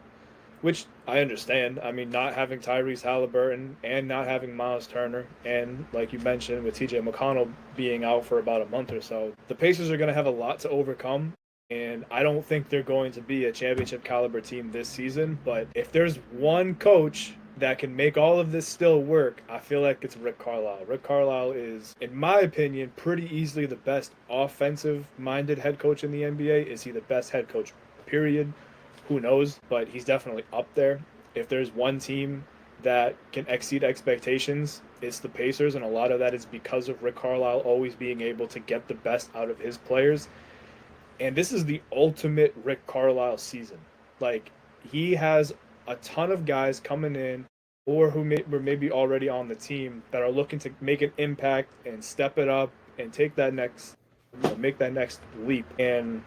which I understand. I mean, not having Tyrese Haliburton and not having Miles Turner, and like you mentioned, with TJ McConnell being out for about a month or so, the Pacers are going to have a lot to overcome. And I don't think they're going to be a championship caliber team this season. But if there's one coach that can make all of this still work, I feel like it's Rick Carlisle. Rick Carlisle is, in my opinion, pretty easily the best offensive-minded head coach in the NBA. Is he the best head coach, period? Who knows? But he's definitely up there. If there's one team that can exceed expectations, it's the Pacers, and a lot of that is because of Rick Carlisle always being able to get the best out of his players. And this is the ultimate Rick Carlisle season. Like, he has a ton of guys coming in or who were maybe already on the team that are looking to make an impact and step it up and take that next, make that next leap. And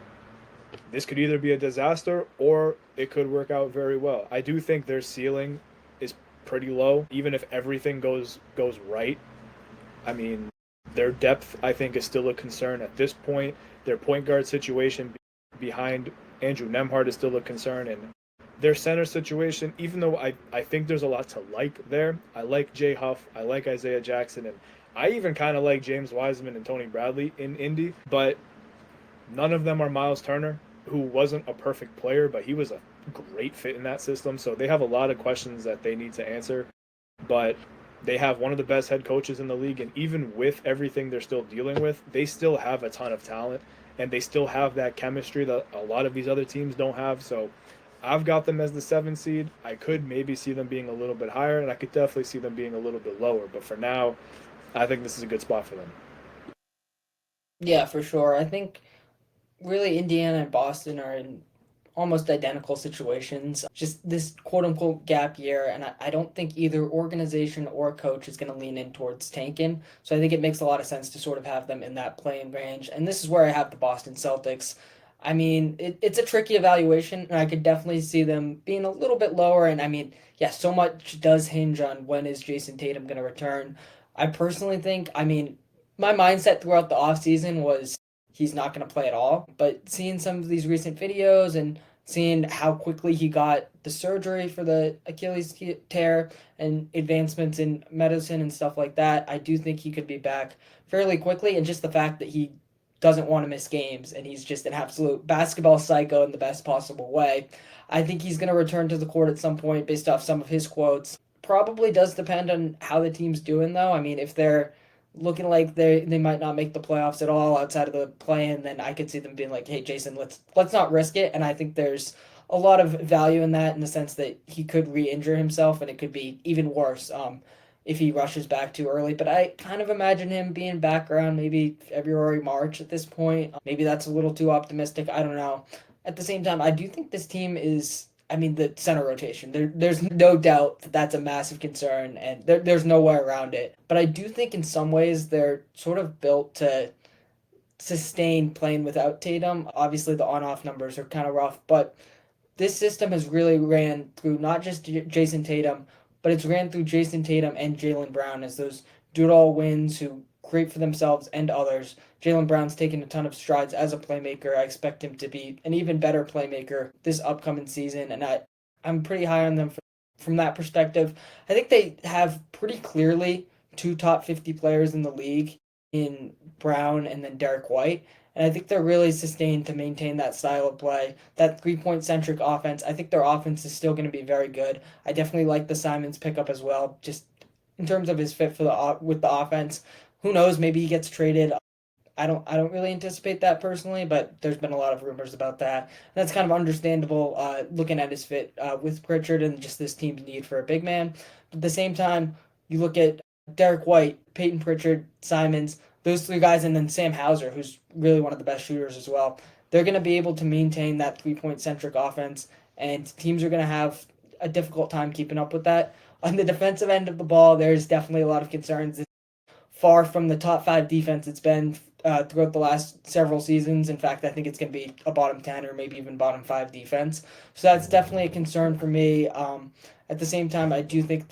this could either be a disaster or it could work out very well. I do think their ceiling is pretty low, even if everything goes right. I mean, their depth, I think, is still a concern at this point. Their point guard situation behind Andrew Nembhard is still a concern. And their center situation, even though I think there's a lot to like there, I like Jay Huff, I like Isaiah Jackson, and I even kind of like James Wiseman and Tony Bradley in Indy, but none of them are Miles Turner, who wasn't a perfect player, but he was a great fit in that system. So they have a lot of questions that they need to answer. But they have one of the best head coaches in the league, and even with everything they're still dealing with, they still have a ton of talent, and they still have that chemistry that a lot of these other teams don't have. So I've got them as the 7th seed. I could maybe see them being a little bit higher, and I could definitely see them being a little bit lower. But for now, I think this is a good spot for them. Yeah, for sure. I think really Indiana and Boston are in almost identical situations. Just this quote unquote gap year, and I don't think either organization or coach is going to lean in towards tanking. So I think it makes a lot of sense to sort of have them in that playing range. And this is where I have the Boston Celtics. I mean, it's a tricky evaluation, and I could definitely see them being a little bit lower. And I mean, yeah, so much does hinge on when is Jason Tatum going to return. I personally think, I mean, my mindset throughout the offseason was he's not going to play at all. But seeing some of these recent videos and seeing how quickly he got the surgery for the Achilles tear and advancements in medicine and stuff like that, I do think he could be back fairly quickly. And just the fact that he doesn't want to miss games and he's just an absolute basketball psycho in the best possible way, I think he's going to return to the court at some point based off some of his quotes. Probably does depend on how the team's doing, though. I mean, if they're looking like they might not make the playoffs at all outside of the play-in, then I could see them being like, "Hey, Jason, let's not risk it." And I think there's a lot of value in that in the sense that he could re-injure himself, and it could be even worse if he rushes back too early. But I kind of imagine him being back around maybe February, March at this point. Maybe that's a little too optimistic. I don't know. At the same time, I do think this team is I mean, the center rotation. There's no doubt that that's a massive concern, and there's no way around it. But I do think in some ways they're sort of built to sustain playing without Tatum. Obviously, the on-off numbers are kind of rough, but this system has really ran through not just Jason Tatum, but it's ran through Jason Tatum and Jaylen Brown as those do-it-all wins who create for themselves and others. Jaylen Brown's taken a ton of strides as a playmaker. I expect him to be an even better playmaker this upcoming season, and I'm pretty high on them from that perspective. I think they have pretty clearly two top 50 players in the league in Brown and then Derek White. And I think they're really sustained to maintain that style of play, that 3 point centric offense. I think their offense is still going to be very good. I definitely like the Simons pickup as well, just in terms of his fit for the with the offense. Who knows? Maybe he gets traded. I don't really anticipate that personally, but there's been a lot of rumors about that. And that's kind of understandable looking at his fit with Pritchard and just this team's need for a big man. But at the same time, you look at Derek White, Peyton Pritchard, Simons, those three guys, and then Sam Hauser, who's really one of the best shooters as well. They're going to be able to maintain that 3 point centric offense, and teams are going to have a difficult time keeping up with that. On the defensive end of the ball, there's definitely a lot of concerns. Far from the top five defense it's been throughout the last several seasons. In fact, I think it's going to be a bottom 10 or maybe even bottom five defense. So that's definitely a concern for me. At the same time, I do think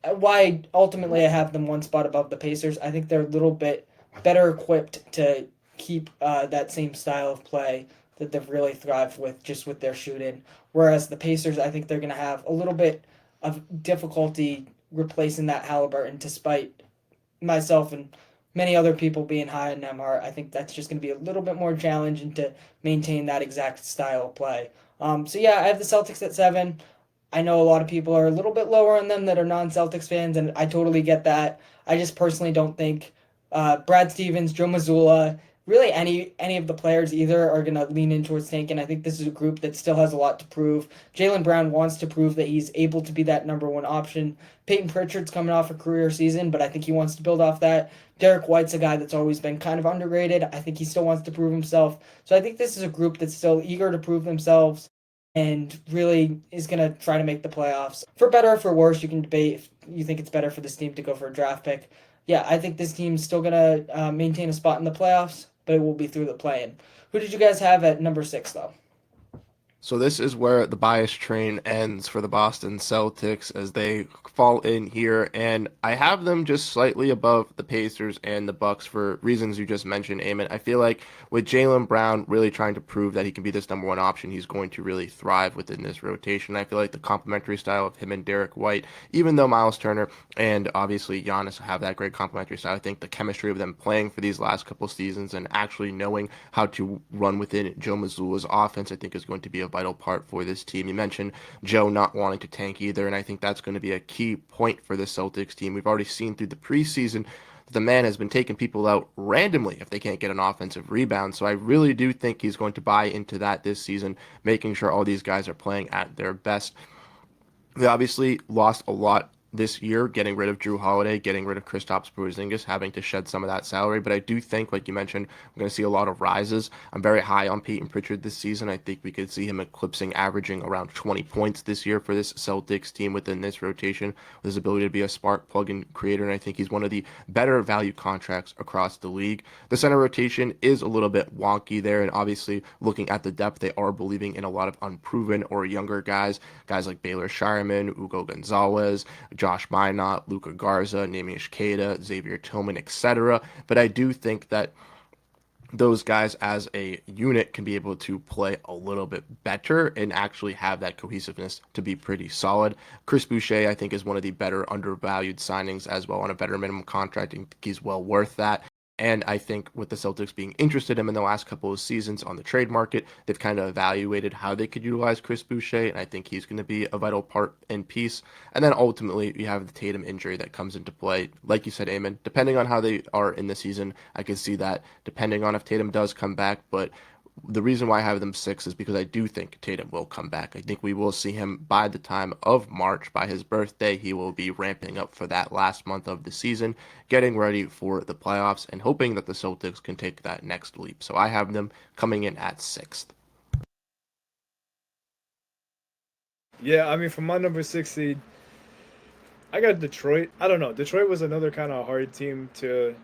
why ultimately I have them one spot above the Pacers. I think they're a little bit better equipped to keep that same style of play that they've really thrived with just with their shooting. Whereas the Pacers, I think they're going to have a little bit of difficulty replacing that Halliburton despite myself and many other people being high on Nemhart. I think that's just going to be a little bit more challenging to maintain that exact style of play. So yeah, I have the Celtics at 7. I know a lot of people are a little bit lower on them that are non-Celtics fans, and I totally get that. I just personally don't think Brad Stevens, Joe Mazzulla, really any of the players either are going to lean in towards tanking. I think this is a group that still has a lot to prove. Jaylen Brown wants to prove that he's able to be that number one option. Peyton Pritchard's coming off a career season, but I think he wants to build off that. Derek White's a guy that's always been kind of underrated. I think he still wants to prove himself. So I think this is a group that's still eager to prove themselves and really is going to try to make the playoffs. For better or for worse, you can debate if you think it's better for this team to go for a draft pick. Yeah, I think this team's still going to maintain a spot in the playoffs, but it will be through the play-in. Who did you guys have at number 6, though? So this is where the bias train ends for the Boston Celtics as they fall in here, and I have them just slightly above the Pacers and the Bucks for reasons you just mentioned, Eamon. I feel like with Jaylen Brown really trying to prove that he can be this number one option, he's going to really thrive within this rotation. I feel like the complementary style of him and Derek White, even though Miles Turner and obviously Giannis have that great complementary style, I think the chemistry of them playing for these last couple seasons and actually knowing how to run within Joe Mazzulla's offense, I think is going to be a vital part for this team. You mentioned Joe not wanting to tank either, and I think that's going to be a key point for the Celtics team. We've already seen through the preseason that the man has been taking people out randomly if they can't get an offensive rebound. So I really do think he's going to buy into that this season, making sure all these guys are playing at their best. They obviously lost a lot this year, getting rid of Drew Holiday, getting rid of Kristaps Porzingis, having to shed some of that salary. But I do think, like you mentioned, we're going to see a lot of rises. I'm very high on Peyton Pritchard this season. I think we could see him eclipsing, averaging around 20 points this year for this Celtics team within this rotation, with his ability to be a spark plug-in creator. And I think he's one of the better value contracts across the league. The center rotation is a little bit wonky there, and obviously looking at the depth, they are believing in a lot of unproven or younger guys like Baylor Shireman, Ugo Gonzalez, Josh Minot, Luka Garza, Nemish Queta, Xavier Tillman, etc. But I do think that those guys as a unit can be able to play a little bit better and actually have that cohesiveness to be pretty solid. Chris Boucher, I think, is one of the better undervalued signings as well on a better minimum contract. I think he's well worth that. And I think with the Celtics being interested in him in the last couple of seasons on the trade market, they've kind of evaluated how they could utilize Chris Boucher, and I think he's going to be a vital part and piece. And then ultimately, you have the Tatum injury that comes into play. Like you said, Eamon, depending on how they are in the season, I can see that depending on if Tatum does come back, but the reason why I have them 6 is because I do think Tatum will come back. I think we will see him by the time of March, by his birthday. He will be ramping up for that last month of the season, getting ready for the playoffs, and hoping that the Celtics can take that next leap. So I have them coming in at 6th. Yeah, I mean, for my number 6 seed, I got Detroit. I don't know. Detroit was another kind of hard team to.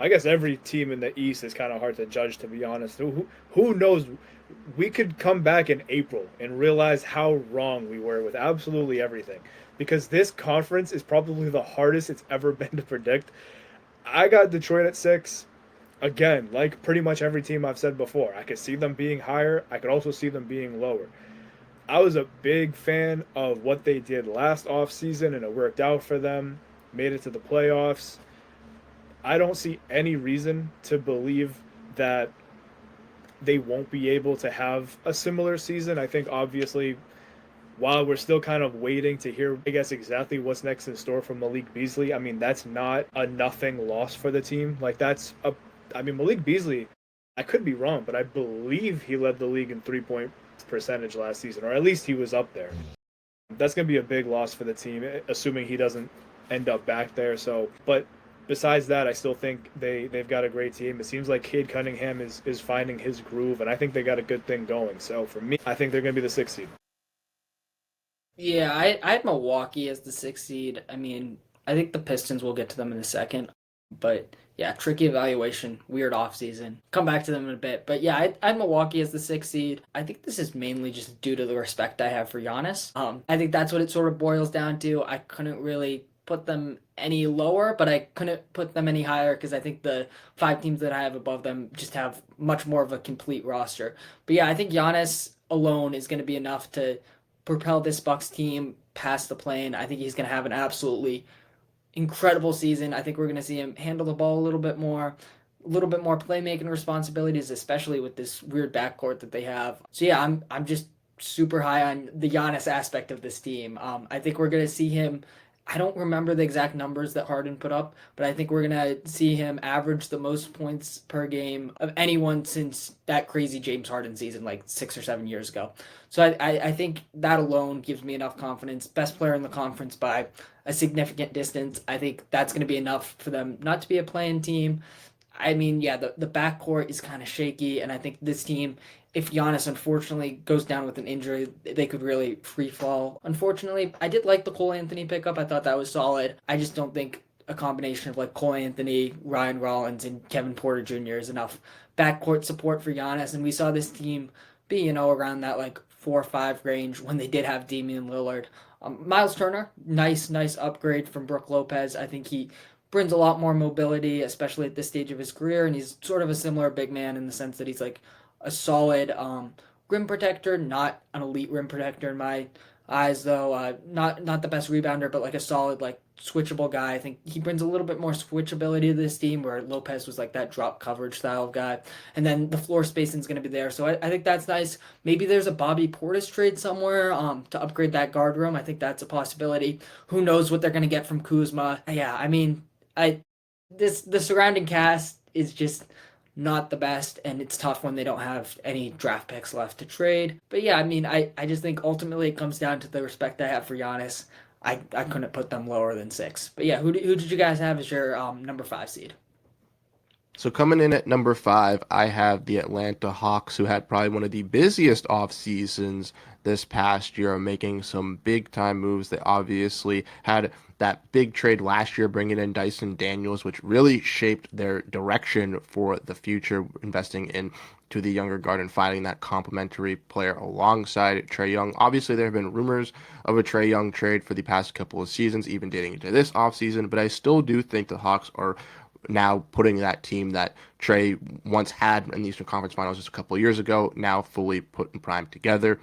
I guess every team in the East is kind of hard to judge, to be honest. Who knows? We could come back in April and realize how wrong we were with absolutely everything. Because this conference is probably the hardest it's ever been to predict. I got Detroit at 6. Again, like pretty much every team I've said before, I could see them being higher. I could also see them being lower. I was a big fan of what they did last offseason, and it worked out for them. Made it to the playoffs. I don't see any reason to believe that they won't be able to have a similar season. I think obviously while we're still kind of waiting to hear, I guess, exactly what's next in store from Malik Beasley, I mean, that's not a nothing loss for the team. Like, I mean, Malik Beasley, I could be wrong, but I believe he led the league in 3-point percentage last season, or at least he was up there. That's going to be a big loss for the team, assuming he doesn't end up back there. So, but besides that, I still think they've got a great team. It seems like Cade Cunningham is finding his groove, and I think they got a good thing going. So for me, I think they're going to be the 6 seed. Yeah, I had Milwaukee as the 6 seed. I mean, I think the Pistons will get to them in a second. But yeah, tricky evaluation, weird offseason. Come back to them in a bit. But yeah, I had Milwaukee as the 6 seed. I think this is mainly just due to the respect I have for Giannis. I think that's what it sort of boils down to. I couldn't really put them any lower, but I couldn't put them any higher because I think the 5 teams that I have above them just have much more of a complete roster. But yeah, I think Giannis alone is going to be enough to propel this Bucks team past the plane. I think he's going to have an absolutely incredible season. I think we're going to see him handle the ball a little bit more playmaking responsibilities, especially with this weird backcourt that they have. So yeah, I'm just super high on the Giannis aspect of this team. I think we're going to see him. I don't remember the exact numbers that Harden put up, but I think we're going to see him average the most points per game of anyone since that crazy James Harden season, like 6 or 7 years ago. So I think that alone gives me enough confidence. Best player in the conference by a significant distance. I think that's going to be enough for them not to be a playing team. I mean, yeah, the backcourt is kind of shaky, and I think this team, if Giannis unfortunately goes down with an injury, they could really free fall. Unfortunately, I did like the Cole Anthony pickup. I thought that was solid. I just don't think a combination of like Cole Anthony, Ryan Rollins, and Kevin Porter Jr. is enough backcourt support for Giannis, and we saw this team be, around that like 4 or 5 range when they did have Damian Lillard. Miles Turner, nice upgrade from Brook Lopez. I think he brings a lot more mobility, especially at this stage of his career, and he's sort of a similar big man in the sense that he's like a solid rim protector, not an elite rim protector in my eyes though. Not the best rebounder, but like a solid like switchable guy. I think he brings a little bit more switchability to this team, where Lopez was like that drop coverage style of guy, and then the floor spacing is going to be there. So I think that's nice. Maybe there's a Bobby Portis trade somewhere to upgrade that guard room. I think that's a possibility. Who knows what they're going to get from Kuzma? Yeah, I mean, I the surrounding cast is just not the best, and it's tough when they don't have any draft picks left to trade. But yeah, I mean, I just think ultimately it comes down to the respect I have for Giannis. I couldn't put them lower than 6. But yeah, who did you guys have as your number 5 seed? So coming in at number 5, I have the Atlanta Hawks, who had probably one of the busiest off seasons this past year, making some big time moves. They obviously had that big trade last year, bringing in Dyson Daniels, which really shaped their direction for the future, investing in to the younger guard and finding that complementary player alongside Trae Young. Obviously, there have been rumors of a Trae Young trade for the past couple of seasons, even dating into this offseason, but I still do think the Hawks are now putting that team that Trae once had in the Eastern Conference Finals just a couple of years ago, now fully put and primed together.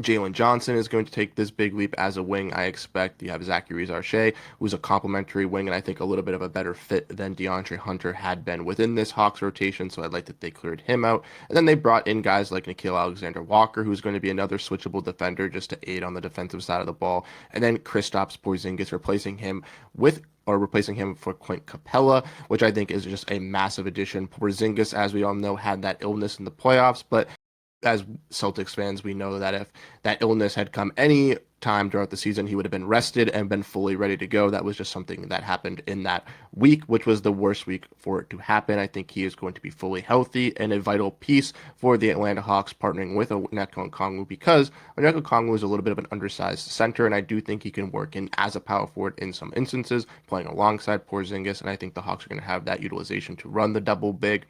Jalen Johnson is going to take this big leap as a wing, I expect. You have Zachary Zarche, who's a complementary wing, and I think a little bit of a better fit than DeAndre Hunter had been within this Hawks rotation, so I'd like that they cleared him out. And then they brought in guys like Nickeil Alexander-Walker, who's going to be another switchable defender just to aid on the defensive side of the ball. And then Kristaps Porzingis replacing him for Clint Capella, which I think is just a massive addition. Porzingis, as we all know, had that illness in the playoffs, but as Celtics fans, we know that if that illness had come any time throughout the season, he would have been rested and been fully ready to go. That was just something that happened in that week, which was the worst week for it to happen. I think he is going to be fully healthy and a vital piece for the Atlanta Hawks partnering with Onyeka Okongwu, because Onyeka Okongwu is a little bit of an undersized center, and I do think he can work in as a power forward in some instances, playing alongside Porzingis, and I think the Hawks are going to have that utilization to run the double big.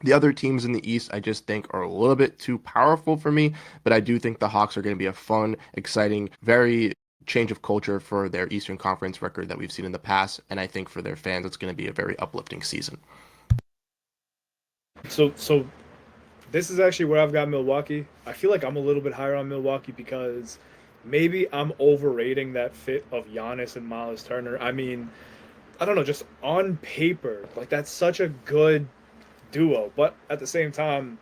The other teams in the East, I just think, are a little bit too powerful for me, but I do think the Hawks are going to be a fun, exciting, very change of culture for their Eastern Conference record that we've seen in the past, and I think for their fans, it's going to be a very uplifting season. So this is actually where I've got Milwaukee. I feel like I'm a little bit higher on Milwaukee because maybe I'm overrating that fit of Giannis and Miles Turner. I mean, I don't know, just on paper, like that's such a good duo, but at the same time,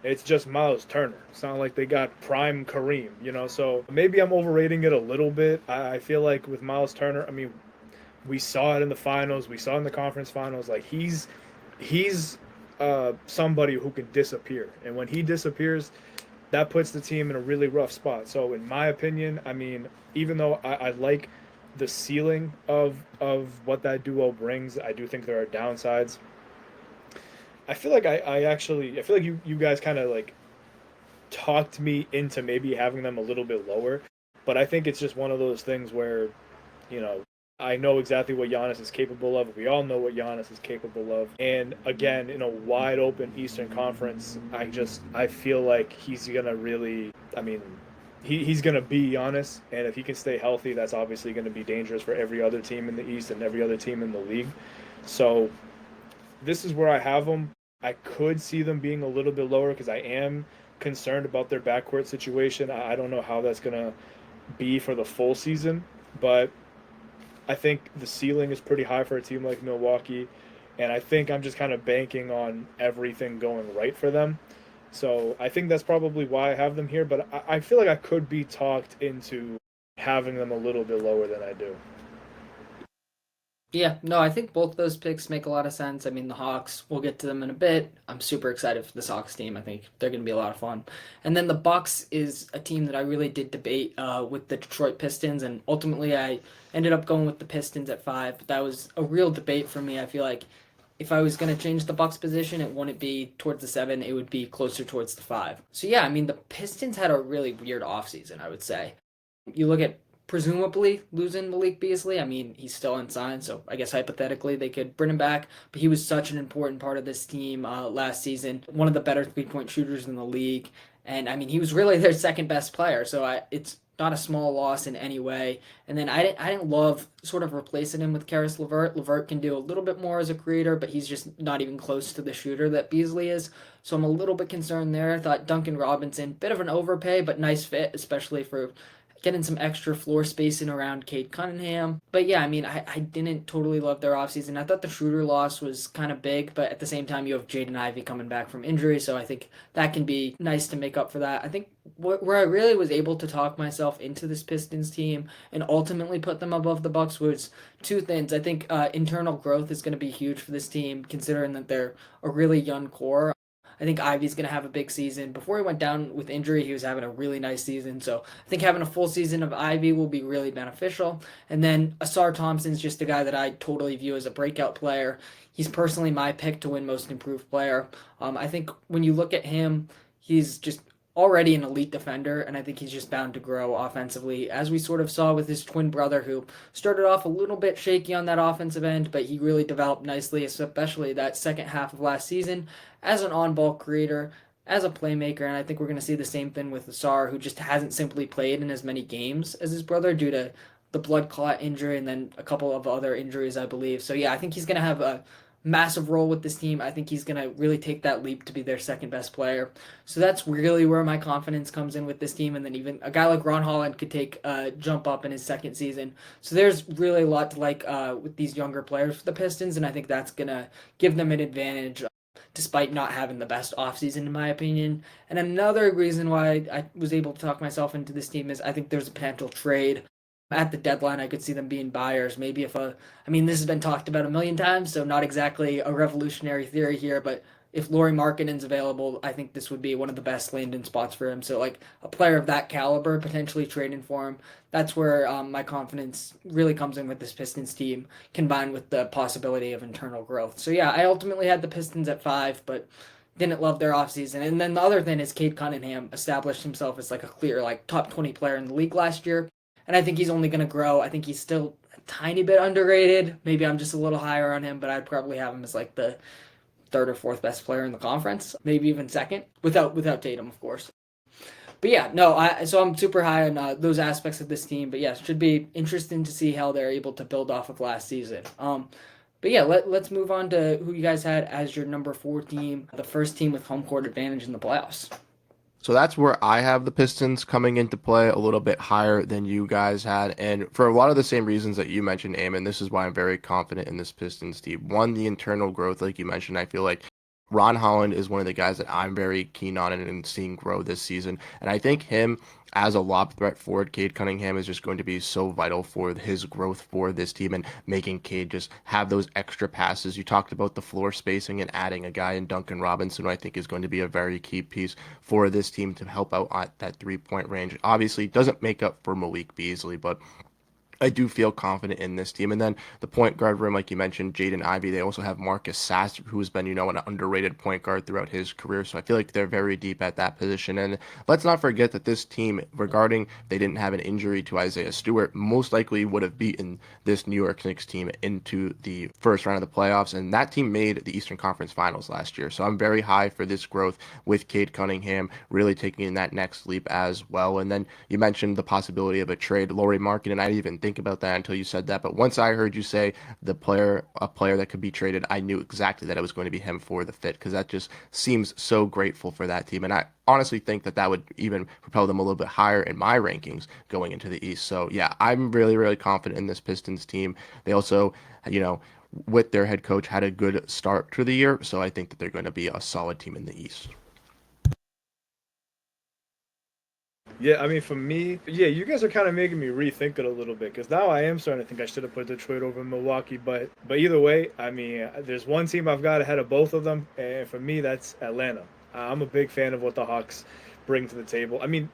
it's just Miles Turner. It's not like they got prime Kareem, you know. So maybe I'm overrating it a little bit. I feel like with Miles Turner, I mean, we saw it in the finals, we saw it in the conference finals. Like he's somebody who can disappear, and when he disappears, that puts the team in a really rough spot. So in my opinion, I mean, even though I like the ceiling of what that duo brings, I do think there are downsides. I feel like I feel like you guys kind of like talked me into maybe having them a little bit lower, but I think it's just one of those things where, you know, I know exactly what Giannis is capable of. We all know what Giannis is capable of. And again, in a wide open Eastern Conference, I feel like he's gonna really, I mean, he's gonna be Giannis, and if he can stay healthy, that's obviously gonna be dangerous for every other team in the East and every other team in the league. So this is where I have them. I could see them being a little bit lower because I am concerned about their backcourt situation. I don't know how that's gonna be for the full season, but I think the ceiling is pretty high for a team like Milwaukee, and I think I'm just kind of banking on everything going right for them. So I think that's probably why I have them here, but I feel like I could be talked into having them a little bit lower than I do. Yeah, no, I think both those picks make a lot of sense. I mean, the Hawks, we'll get to them in a bit. I'm super excited for this Hawks team. I think they're going to be a lot of fun. And then the Bucks is a team that I really did debate with the Detroit Pistons, and ultimately I ended up going with the Pistons at 5. But that was a real debate for me. I feel like if I was going to change the Bucks position, it wouldn't be towards the 7, it would be closer towards the 5. So yeah, I mean, the Pistons had a really weird offseason, I would say. You look at presumably losing Malik Beasley. I mean, he's still unsigned, so I guess hypothetically they could bring him back. But he was such an important part of this team last season. One of the better 3-point shooters in the league, and I mean, he was really their second best player. So it's not a small loss in any way. And then I didn't love sort of replacing him with Karis LeVert. LeVert can do a little bit more as a creator, but he's just not even close to the shooter that Beasley is. So I'm a little bit concerned there. I thought Duncan Robinson, bit of an overpay, but nice fit, especially for getting some extra floor spacing around Cade Cunningham. But yeah, I mean, I didn't totally love their offseason. I thought the Schroeder loss was kind of big, but at the same time, you have Jaden Ivey coming back from injury, so I think that can be nice to make up for that. I think where I really was able to talk myself into this Pistons team and ultimately put them above the Bucks was two things. I think internal growth is going to be huge for this team, considering that they're a really young core. I think Ivy's going to have a big season. Before he went down with injury, he was having a really nice season. So I think having a full season of Ivy will be really beneficial. And then Asar Thompson's just a guy that I totally view as a breakout player. He's personally my pick to win Most Improved Player. I think when you look at him, he's just already an elite defender, and I think he's just bound to grow offensively, as we sort of saw with his twin brother, who started off a little bit shaky on that offensive end, but he really developed nicely, especially that second half of last season, as an on-ball creator, as a playmaker, and I think we're going to see the same thing with Asar, who just hasn't simply played in as many games as his brother due to the blood clot injury and then a couple of other injuries, I believe. So yeah, I think he's going to have a massive role with this team. I think he's going to really take that leap to be their second best player. So that's really where my confidence comes in with this team. And then even a guy like Ron Holland could take a jump up in his second season. So there's really a lot to like with these younger players for the Pistons. And I think that's going to give them an advantage despite not having the best offseason, in my opinion. And another reason why I was able to talk myself into this team is I think there's a potential trade at the deadline. I could see them being buyers. Maybe if I mean, this has been talked about a million times, so not exactly a revolutionary theory here, but if Lauri Markkanen's available, I think this would be one of the best landing spots for him. So like a player of that caliber potentially trading for him. That's where my confidence really comes in with this Pistons team, combined with the possibility of internal growth. So yeah, I ultimately had the Pistons at 5, but didn't love their offseason. And then the other thing is Cade Cunningham established himself as like a clear like top 20 player in the league last year. And I think he's only going to grow. I think he's still a tiny bit underrated. Maybe I'm just a little higher on him, but I'd probably have him as like the third or fourth best player in the conference, maybe even second, without Tatum, of course. But yeah, no, so I'm super high on those aspects of this team. But yeah, it should be interesting to see how they're able to build off of last season. But yeah, let's move on to who you guys had as your number 4 team, the first team with home court advantage in the playoffs. So that's where I have the Pistons coming into play a little bit higher than you guys had. And for a lot of the same reasons that you mentioned, Eamon, this is why I'm very confident in this Pistons team. One, the internal growth, like you mentioned, I feel like Ron Holland is one of the guys that I'm very keen on and seeing grow this season. And I think him as a lob threat forward, Cade Cunningham is just going to be so vital for his growth for this team and making Cade just have those extra passes. You talked about the floor spacing and adding a guy in Duncan Robinson, who I think is going to be a very key piece for this team to help out at that 3-point range. Obviously, doesn't make up for Malik Beasley, but I do feel confident in this team. And then the point guard room, like you mentioned, Jaden Ivey. They also have Marcus Sass, who's been, an underrated point guard throughout his career. So I feel like they're very deep at that position. And let's not forget that this team, regarding if they didn't have an injury to Isaiah Stewart, most likely would have beaten this New York Knicks team into the first round of the playoffs. And that team made the Eastern Conference Finals last year. So I'm very high for this growth with Cade Cunningham really taking that next leap as well. And then you mentioned the possibility of a trade. Lauri Markkanen, and I didn't even think about that until you said that. But once I heard you say a player that could be traded, I knew exactly that it was going to be him for the fit, because that just seems so grateful for that team. And I honestly think that that would even propel them a little bit higher in my rankings going into the East. So yeah, I'm really, really confident in this Pistons team. They also, with their head coach, had a good start to the year. So I think that they're going to be a solid team in the East. Yeah, I mean, for me, yeah, you guys are kind of making me rethink it a little bit because now I am starting to think I should have put Detroit over Milwaukee. But either way, I mean, there's one team I've got ahead of both of them, and for me, that's Atlanta. I'm a big fan of what the Hawks bring to the table. I mean,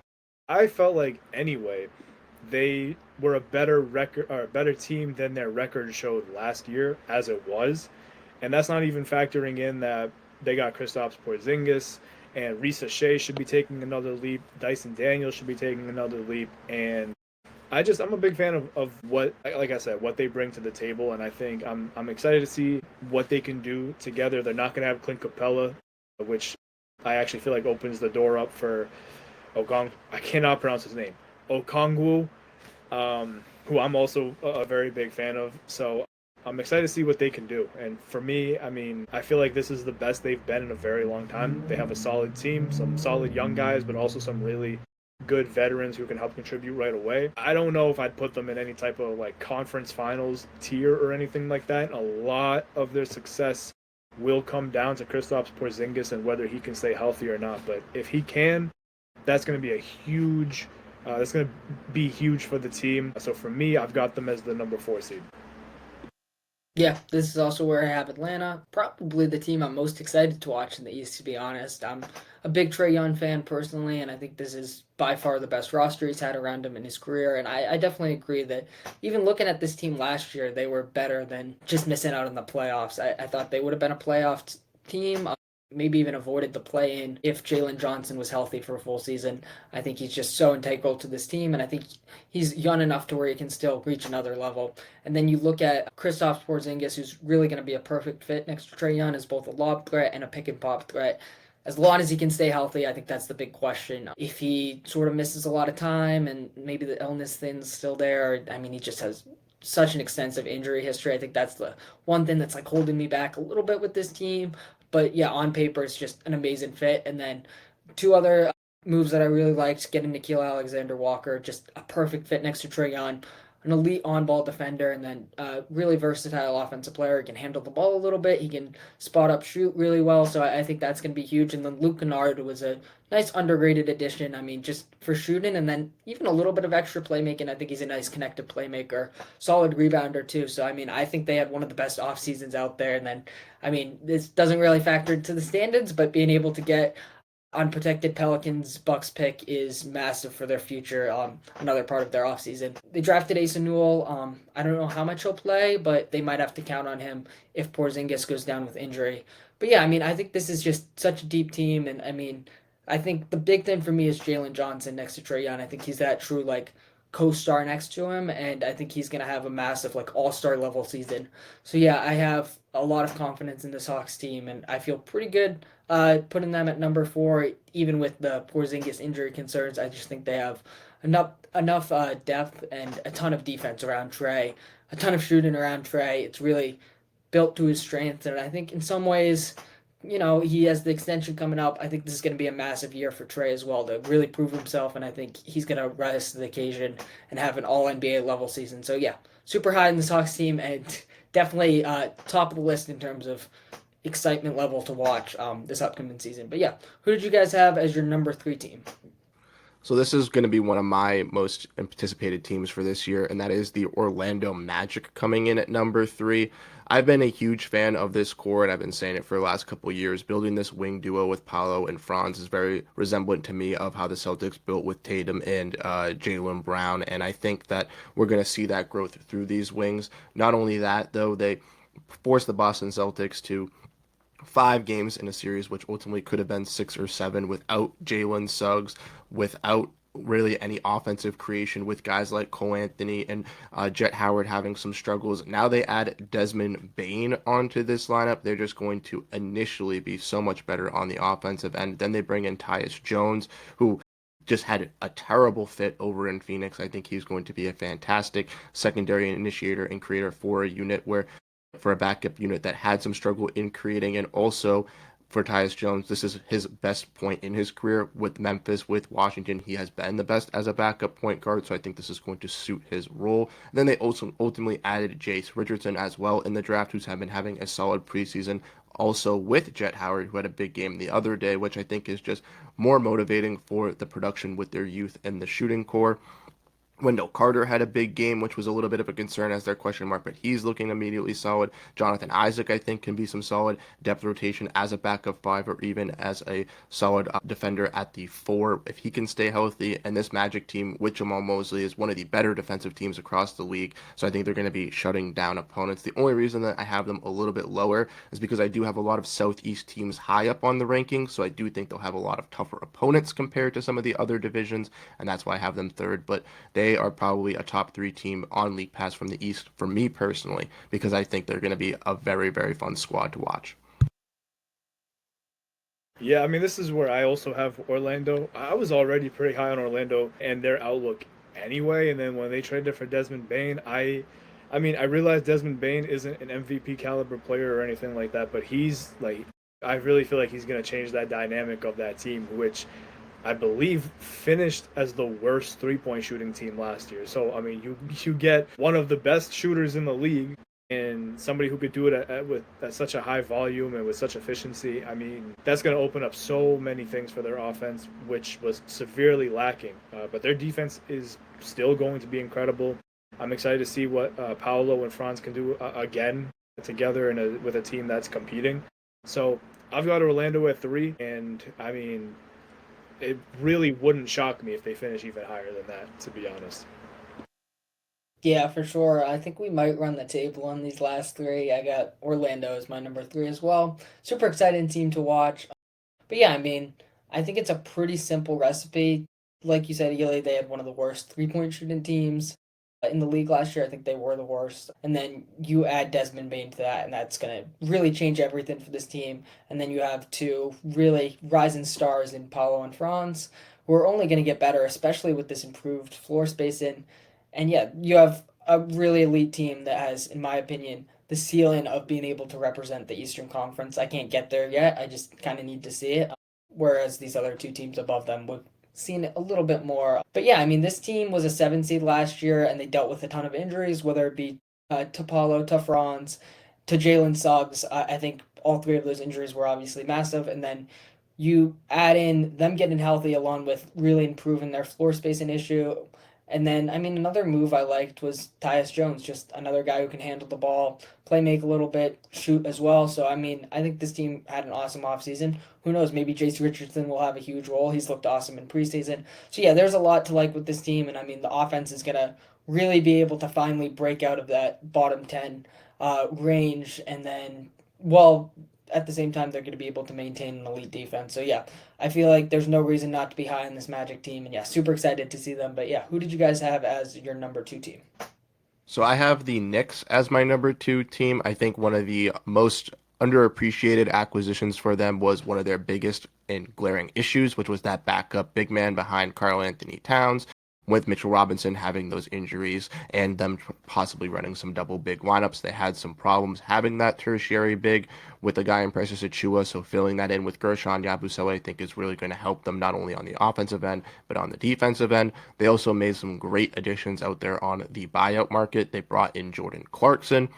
I felt like anyway, they were a better record or a better team than their record showed last year as it was, and that's not even factoring in that they got Kristaps Porzingis and Risa Shea should be taking another leap. Dyson Daniels should be taking another leap, and I'm a big fan of what, like I said, what they bring to the table, and I think I'm excited to see what they can do together. They're not going to have Clint Capella, which I actually feel like opens the door up for Okong. I cannot pronounce his name. Okongwu, who I'm also a very big fan of. So I'm excited to see what they can do. And for me, I mean, I feel like this is the best they've been in a very long time. They have a solid team, some solid young guys, but also some really good veterans who can help contribute right away. I don't know if I'd put them in any type of like conference finals tier or anything like that. A lot of their success will come down to Kristaps Porzingis and whether he can stay healthy or not. But if he can, that's going to be a huge that's going to be huge for the team. So for me, I've got them as the number 4 seed. Yeah, this is also where I have Atlanta. Probably the team I'm most excited to watch in the East, to be honest. I'm a big Trae Young fan personally, and I think this is by far the best roster he's had around him in his career. And I definitely agree that even looking at this team last year, they were better than just missing out on the playoffs. I thought they would have been a playoff team. Maybe even avoided the play-in if Jalen Johnson was healthy for a full season. I think he's just so integral to this team, and I think he's young enough to where he can still reach another level. And then you look at Kristaps Porzingis, who's really going to be a perfect fit next to Trae Young as both a lob threat and a pick-and-pop threat. As long as he can stay healthy, I think that's the big question. If he sort of misses a lot of time and maybe the illness thing's still there, I mean, he just has such an extensive injury history. I think that's the one thing that's like holding me back a little bit with this team. But yeah, on paper, it's just an amazing fit. And then 2 other moves that I really liked, getting Nikhil Alexander Walker, just a perfect fit next to Trae Young. an elite on-ball defender, and then really versatile offensive player. He can handle the ball a little bit. He can spot up, shoot really well. So I think that's going to be huge. And then Luke Kennard was a nice underrated addition. I mean, just for shooting and then even a little bit of extra playmaking. I think he's a nice connected playmaker, solid rebounder too. So I mean, I think they had one of the best off seasons out there. And then, I mean, this doesn't really factor into the standings, but being able to get unprotected Pelicans Bucks pick is massive for their future. Another part of their offseason. They drafted Asa Newell. I don't know how much he'll play, but they might have to count on him if Porzingis goes down with injury. But yeah, I mean, I think this is just such a deep team, and I mean, I think the big thing for me is Jalen Johnson next to Trae Young. I think he's that true like co-star next to him, and I think he's gonna have a massive like all-star level season. So yeah, I have a lot of confidence in this Hawks team, and I feel pretty good putting them at number four, even with the Porzingis injury concerns. I just think they have enough depth and a ton of defense around Trae, a ton of shooting around Trae. It's really built to his strengths, and I think in some ways, he has the extension coming up. I think this is going to be a massive year for Trae as well to really prove himself, and I think he's going to rise to the occasion and have an All NBA level season. So yeah, super high in the Sox team, and definitely top of the list in terms of excitement level to watch this upcoming season. But yeah, who did you guys have as your number three team? So this is going to be one of my most anticipated teams for this year, and that is the Orlando Magic coming in at number three. I've been a huge fan of this core, and I've been saying it for the last couple of years. Building this wing duo with Paolo and Franz is very resemblant to me of how the Celtics built with Tatum and Jaylen Brown, and I think that we're going to see that growth through these wings. Not only that, though, they forced the Boston Celtics to 5 games in a series, which ultimately could have been 6 or 7 without Jalen Suggs, without really any offensive creation, with guys like Cole Anthony and Jet Howard having some struggles. Now they add Desmond Bane onto this lineup. They're just going to initially be so much better on the offensive end. Then they bring in Tyus Jones, who just had a terrible fit over in Phoenix. I think he's going to be a fantastic secondary initiator and creator for a unit where for a backup unit that had some struggle in creating, and also for Tyus Jones, this is his best point in his career with Memphis, with Washington. He has been the best as a backup point guard, so I think this is going to suit his role. And then they also ultimately added Jace Richardson as well in the draft, who's been having a solid preseason. Also with Jet Howard, who had a big game the other day, which I think is just more motivating for the production with their youth and the shooting core. Wendell Carter had a big game, which was a little bit of a concern as their question mark, but he's looking immediately solid. Jonathan Isaac, I think, can be some solid depth rotation as a backup five or even as a solid defender at the four if he can stay healthy. And this Magic team with Jamal Mosley is one of the better defensive teams across the league, so I think they're going to be shutting down opponents. The only reason that I have them a little bit lower is because I do have a lot of Southeast teams high up on the rankings, so I do think they'll have a lot of tougher opponents compared to some of the other divisions, and that's why I have them third. But they are probably a top three team on League Pass from the East for me personally, because I think they're going to be a very, very fun squad to watch. Yeah, I mean, this is where I also have Orlando. I was already pretty high on Orlando and their outlook anyway. And then when they traded for Desmond Bane, I mean, I realized Desmond Bane isn't an MVP caliber player or anything like that, but he's like, I really feel like he's going to change that dynamic of that team, which I believe finished as the worst three-point shooting team last year. So I mean, you get one of the best shooters in the league and somebody who could do it at such a high volume and with such efficiency. I mean, that's going to open up so many things for their offense, which was severely lacking. But their defense is still going to be incredible. I'm excited to see what Paolo and Franz can do again together with a team that's competing. So I've got Orlando at 3, and I mean, it really wouldn't shock me if they finish even higher than that, to be honest. Yeah, for sure. I think we might run the table on these last three. I got Orlando as my number three as well. Super exciting team to watch. But yeah, I mean, I think it's a pretty simple recipe. Like you said, Elie, they had one of the worst three-point shooting teams in the league last year. I think they were the worst. And then you add Desmond Bane to that, and that's going to really change everything for this team. And then you have two really rising stars in Paolo and Franz, who are only going to get better, especially with this improved floor spacing. And yeah, you have a really elite team that has, in my opinion, the ceiling of being able to represent the Eastern Conference. I can't get there yet. I just kind of need to see it. Whereas these other two teams above them would seen it a little bit more. But yeah, I mean, this team was a 7 seed last year, and they dealt with a ton of injuries, whether it be to Paulo, to Franz, to Jalen Suggs. I think all three of those injuries were obviously massive, and then you add in them getting healthy along with really improving their floor spacing issue. And then, I mean, another move I liked was Tyus Jones, just another guy who can handle the ball, play make a little bit, shoot as well. So, I mean, I think this team had an awesome offseason. Who knows, maybe Jace Richardson will have a huge role. He's looked awesome in preseason. So, yeah, there's a lot to like with this team. And, I mean, the offense is going to really be able to finally break out of that bottom 10 range. And then, well, at the same time, they're going to be able to maintain an elite defense. So, yeah, I feel like there's no reason not to be high on this Magic team. And, yeah, super excited to see them. But, yeah, who did you guys have as your number 2 team? So I have the Knicks as my number two team. I think one of the most underappreciated acquisitions for them was one of their biggest and glaring issues, which was that backup big man behind Karl Anthony Towns, with Mitchell Robinson having those injuries and them possibly running some double big lineups. They had some problems having that tertiary big with a guy in Precious Achua, so filling that in with Gershon Yabusele I think is really going to help them not only on the offensive end, but on the defensive end. They also made some great additions out there on the buyout market. They brought in Jordan Clarkson,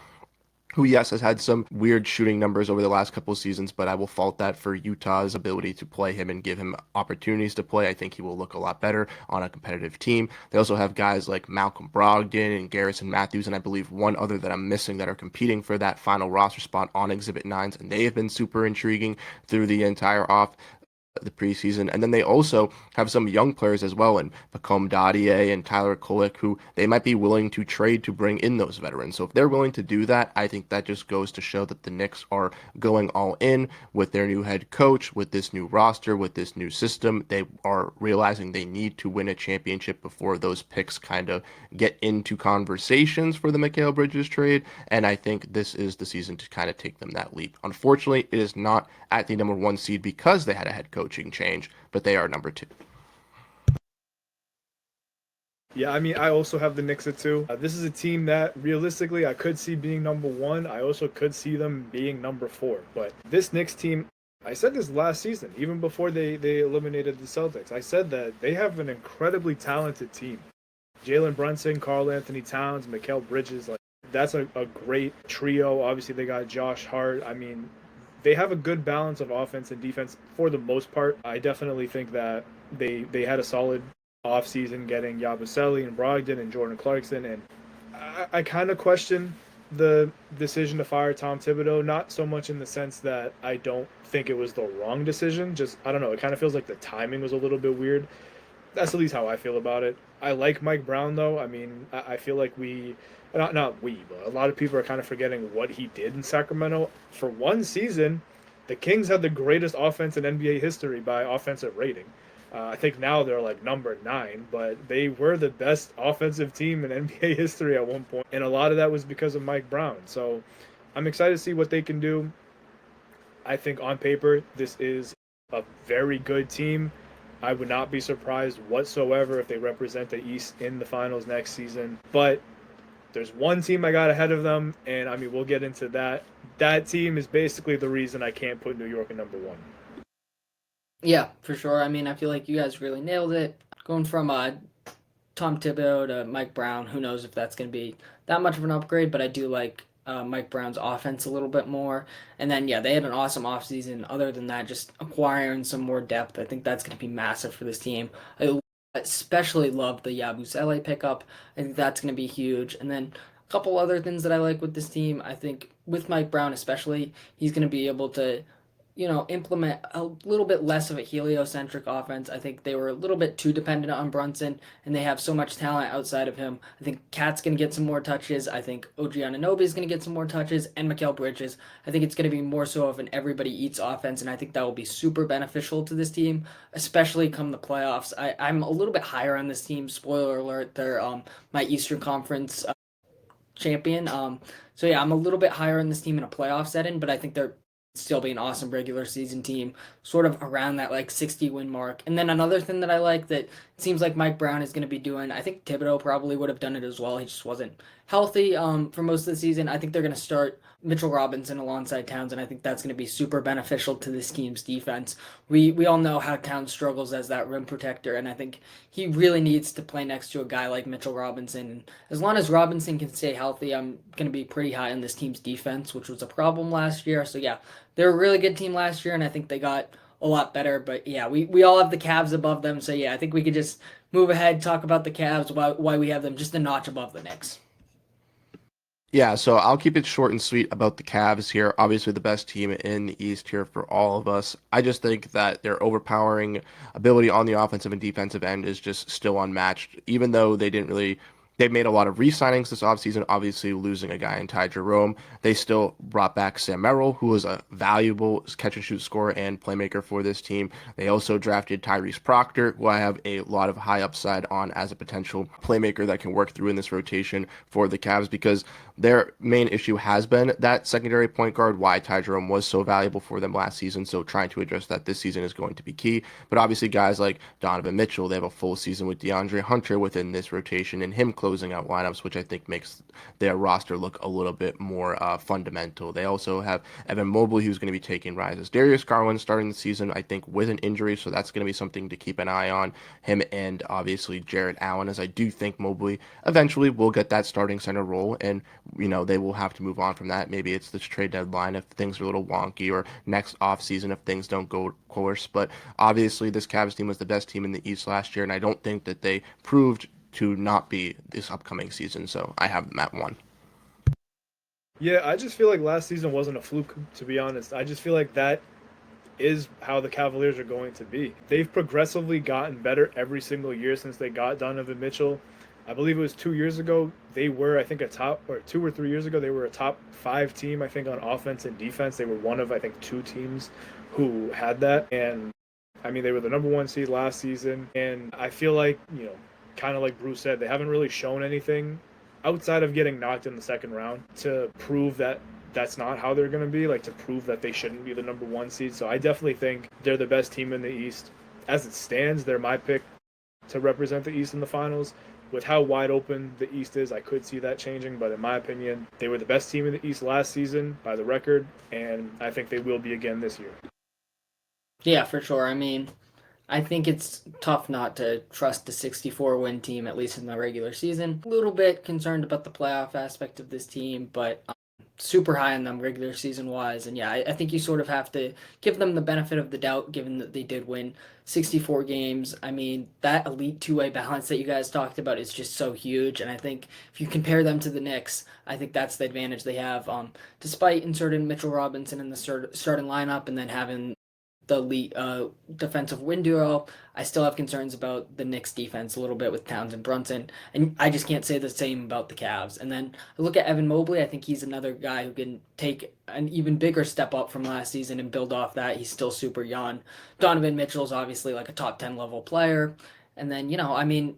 who, yes, has had some weird shooting numbers over the last couple of seasons, but I will fault that for Utah's ability to play him and give him opportunities to play. I think he will look a lot better on a competitive team. They also have guys like Malcolm Brogdon and Garrison Matthews, and I believe one other that I'm missing that are competing for that final roster spot on Exhibit 9s, and they have been super intriguing through the entire the preseason. And then they also have some young players as well, and Pacome Dadier and Tyler Kolek, who they might be willing to trade to bring in those veterans. So if they're willing to do that, I think that just goes to show that the Knicks are going all in with their new head coach, with this new roster, with this new system. They are realizing they need to win a championship before those picks kind of get into conversations for the Mikal Bridges trade. And I think this is the season to kind of take them that leap. Unfortunately, it is not at the number one seed because they had a head coaching change, but they are number two. Yeah, I mean, I also have the Knicks at 2. This is a team that realistically I could see being number 1. I also could see them being number 4. But this Knicks team, I said this last season, even before they eliminated the Celtics. I said that they have an incredibly talented team. Jalen Brunson, Karl Anthony Towns, Mikal Bridges, like that's a great trio. Obviously, they got Josh Hart. I mean, they have a good balance of offense and defense for the most part. I definitely think that they had a solid offseason getting Yabusele and Brogdon and Jordan Clarkson. And I kind of question the decision to fire Tom Thibodeau, not so much in the sense that I don't think it was the wrong decision. Just, I don't know, it kind of feels like the timing was a little bit weird. That's at least how I feel about it. I like Mike Brown, though. I mean, I feel like not we, but a lot of people are kind of forgetting what he did in Sacramento. For one season, the Kings had the greatest offense in NBA history by offensive rating. I think now they're like number 9, but they were the best offensive team in NBA history at one point, and a lot of that was because of Mike Brown. So I'm excited to see what they can do. I think on paper, this is a very good team. I would not be surprised whatsoever if they represent the East in the finals next season. But there's one team I got ahead of them, and I mean, we'll get into that. That team is basically the reason I can't put New York at number 1. Yeah, for sure. I mean, I feel like you guys really nailed it. Going from Tom Thibodeau to Mike Brown, who knows if that's going to be that much of an upgrade, but I do like Mike Brown's offense a little bit more. And then, yeah, they had an awesome offseason. Other than that, just acquiring some more depth, I think that's going to be massive for this team. I especially love the Yabusele pickup. I think that's going to be huge. And then a couple other things that I like with this team, I think with Mike Brown especially, he's going to be able to implement a little bit less of a heliocentric offense. I think they were a little bit too dependent on Brunson, and they have so much talent outside of him. I think Cat's going to get some more touches. I think OG Anunoby is going to get some more touches, and Mikal Bridges. I think it's going to be more so of an everybody eats offense, and I think that will be super beneficial to this team, especially come the playoffs. I'm a little bit higher on this team. Spoiler alert, they're my Eastern Conference champion. So yeah, I'm a little bit higher on this team in a playoff setting, but I think they're still be an awesome regular season team, sort of around that like 60 win mark. And then another thing that I like that it seems like Mike Brown is going to be doing, I think Thibodeau probably would have done it as well. He just wasn't healthy for most of the season. I think they're going to start Mitchell Robinson alongside Towns, and I think that's going to be super beneficial to this team's defense. We all know how Towns struggles as that rim protector, and I think he really needs to play next to a guy like Mitchell Robinson. And as long as Robinson can stay healthy, I'm going to be pretty high on this team's defense, which was a problem last year. So yeah, they're a really good team last year, and I think they got a lot better. But yeah, we all have the Cavs above them. So yeah, I think we could just move ahead, talk about the Cavs, why we have them just a notch above the Knicks. Yeah, so I'll keep it short and sweet about the Cavs here. Obviously, the best team in the East here for all of us. I just think that their overpowering ability on the offensive and defensive end is just still unmatched, even though they've made a lot of re-signings this offseason, obviously losing a guy in Ty Jerome. They still brought back Sam Merrill, who was a valuable catch-and-shoot scorer and playmaker for this team. They also drafted Tyrese Proctor, who I have a lot of high upside on as a potential playmaker that can work through in this rotation for the Cavs, because their main issue has been that secondary point guard, why Ty Jerome was so valuable for them last season. So trying to address that this season is going to be key. But obviously guys like Donovan Mitchell, they have a full season with DeAndre Hunter within this rotation and him closing out lineups, which I think makes their roster look a little bit more fundamental. They also have Evan Mobley, who's going to be taking rises. Darius Garland starting the season, I think, with an injury, so that's going to be something to keep an eye on. Him and obviously Jarrett Allen, as I do think Mobley eventually will get that starting center role, and they will have to move on from that. Maybe it's this trade deadline if things are a little wonky, or next offseason if things don't go course. But obviously this Cavs team was the best team in the East last year, and I don't think that they proved to not be this upcoming season. So I have them at 1. Yeah, I just feel like last season wasn't a fluke, to be honest. I just feel like that is how the Cavaliers are going to be. They've progressively gotten better every single year since they got Donovan Mitchell. I believe it was 2 years ago, they were, I think, or 2 or 3 years ago, they were a top 5 team, I think, on offense and defense. They were one of, I think, 2 teams who had that. And, I mean, they were the number 1 seed last season. And I feel like, kind of like Bruce said, they haven't really shown anything outside of getting knocked in the second round to prove that that's not how they're going to be, like to prove that they shouldn't be the number 1 seed. So I definitely think they're the best team in the East. As it stands, they're my pick to represent the East in the finals. With how wide open the East is, I could see that changing, but in my opinion, they were the best team in the East last season by the record, and I think they will be again this year. Yeah, for sure. I mean, I think it's tough not to trust the 64-win team, at least in the regular season. A little bit concerned about the playoff aspect of this team, but super high on them regular season wise. And yeah, I think you sort of have to give them the benefit of the doubt, given that they did win 64 games. I mean, that elite two-way balance that you guys talked about is just so huge. And I think if you compare them to the Knicks, I think that's the advantage they have. Despite inserting Mitchell Robinson in the starting lineup and then having the elite defensive win duo, I still have concerns about the Knicks defense a little bit with Towns and Brunson, and I just can't say the same about the Cavs. And then I look at Evan Mobley. I think he's another guy who can take an even bigger step up from last season and build off that. He's still super young. Donovan Mitchell's obviously like a top 10 level player. And then, I mean,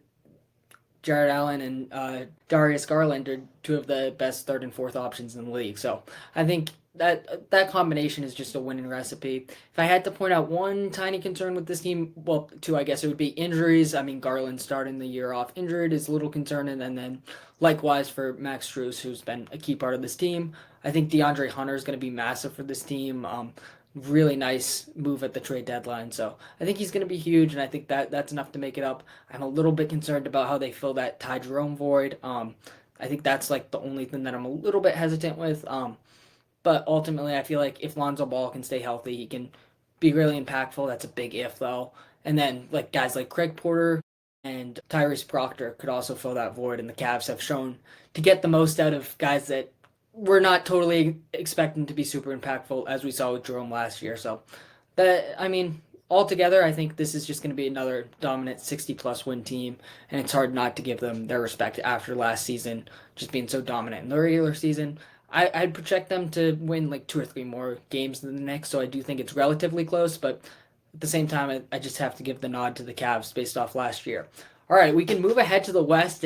Jarrett Allen and Darius Garland are 2 of the best 3rd and 4th options in the league. So I think that combination is just a winning recipe. If I had to point out one tiny concern with this team, well, 2, I guess it would be injuries. I mean, Garland starting the year off injured is a little concerning, and then likewise for Max Strus, who's been a key part of this team. I think DeAndre Hunter is going to be massive for this team. Really nice move at the trade deadline. So I think he's going to be huge, and I think that's enough to make it up. I'm a little bit concerned about how they fill that Ty Jerome void. I think that's like the only thing that I'm a little bit hesitant with. But ultimately, I feel like if Lonzo Ball can stay healthy, he can be really impactful. That's a big if, though. And then like guys like Craig Porter and Tyrese Proctor could also fill that void, and the Cavs have shown to get the most out of guys that we're not totally expecting to be super impactful, as we saw with Jerome last year. So, altogether, I think this is just going to be another dominant 60-plus win team, and it's hard not to give them their respect after last season just being so dominant in the regular season. I'd project them to win like 2 or 3 more games than the Knicks, so I do think it's relatively close, but at the same time, I just have to give the nod to the Cavs based off last year. All right, we can move ahead to the West.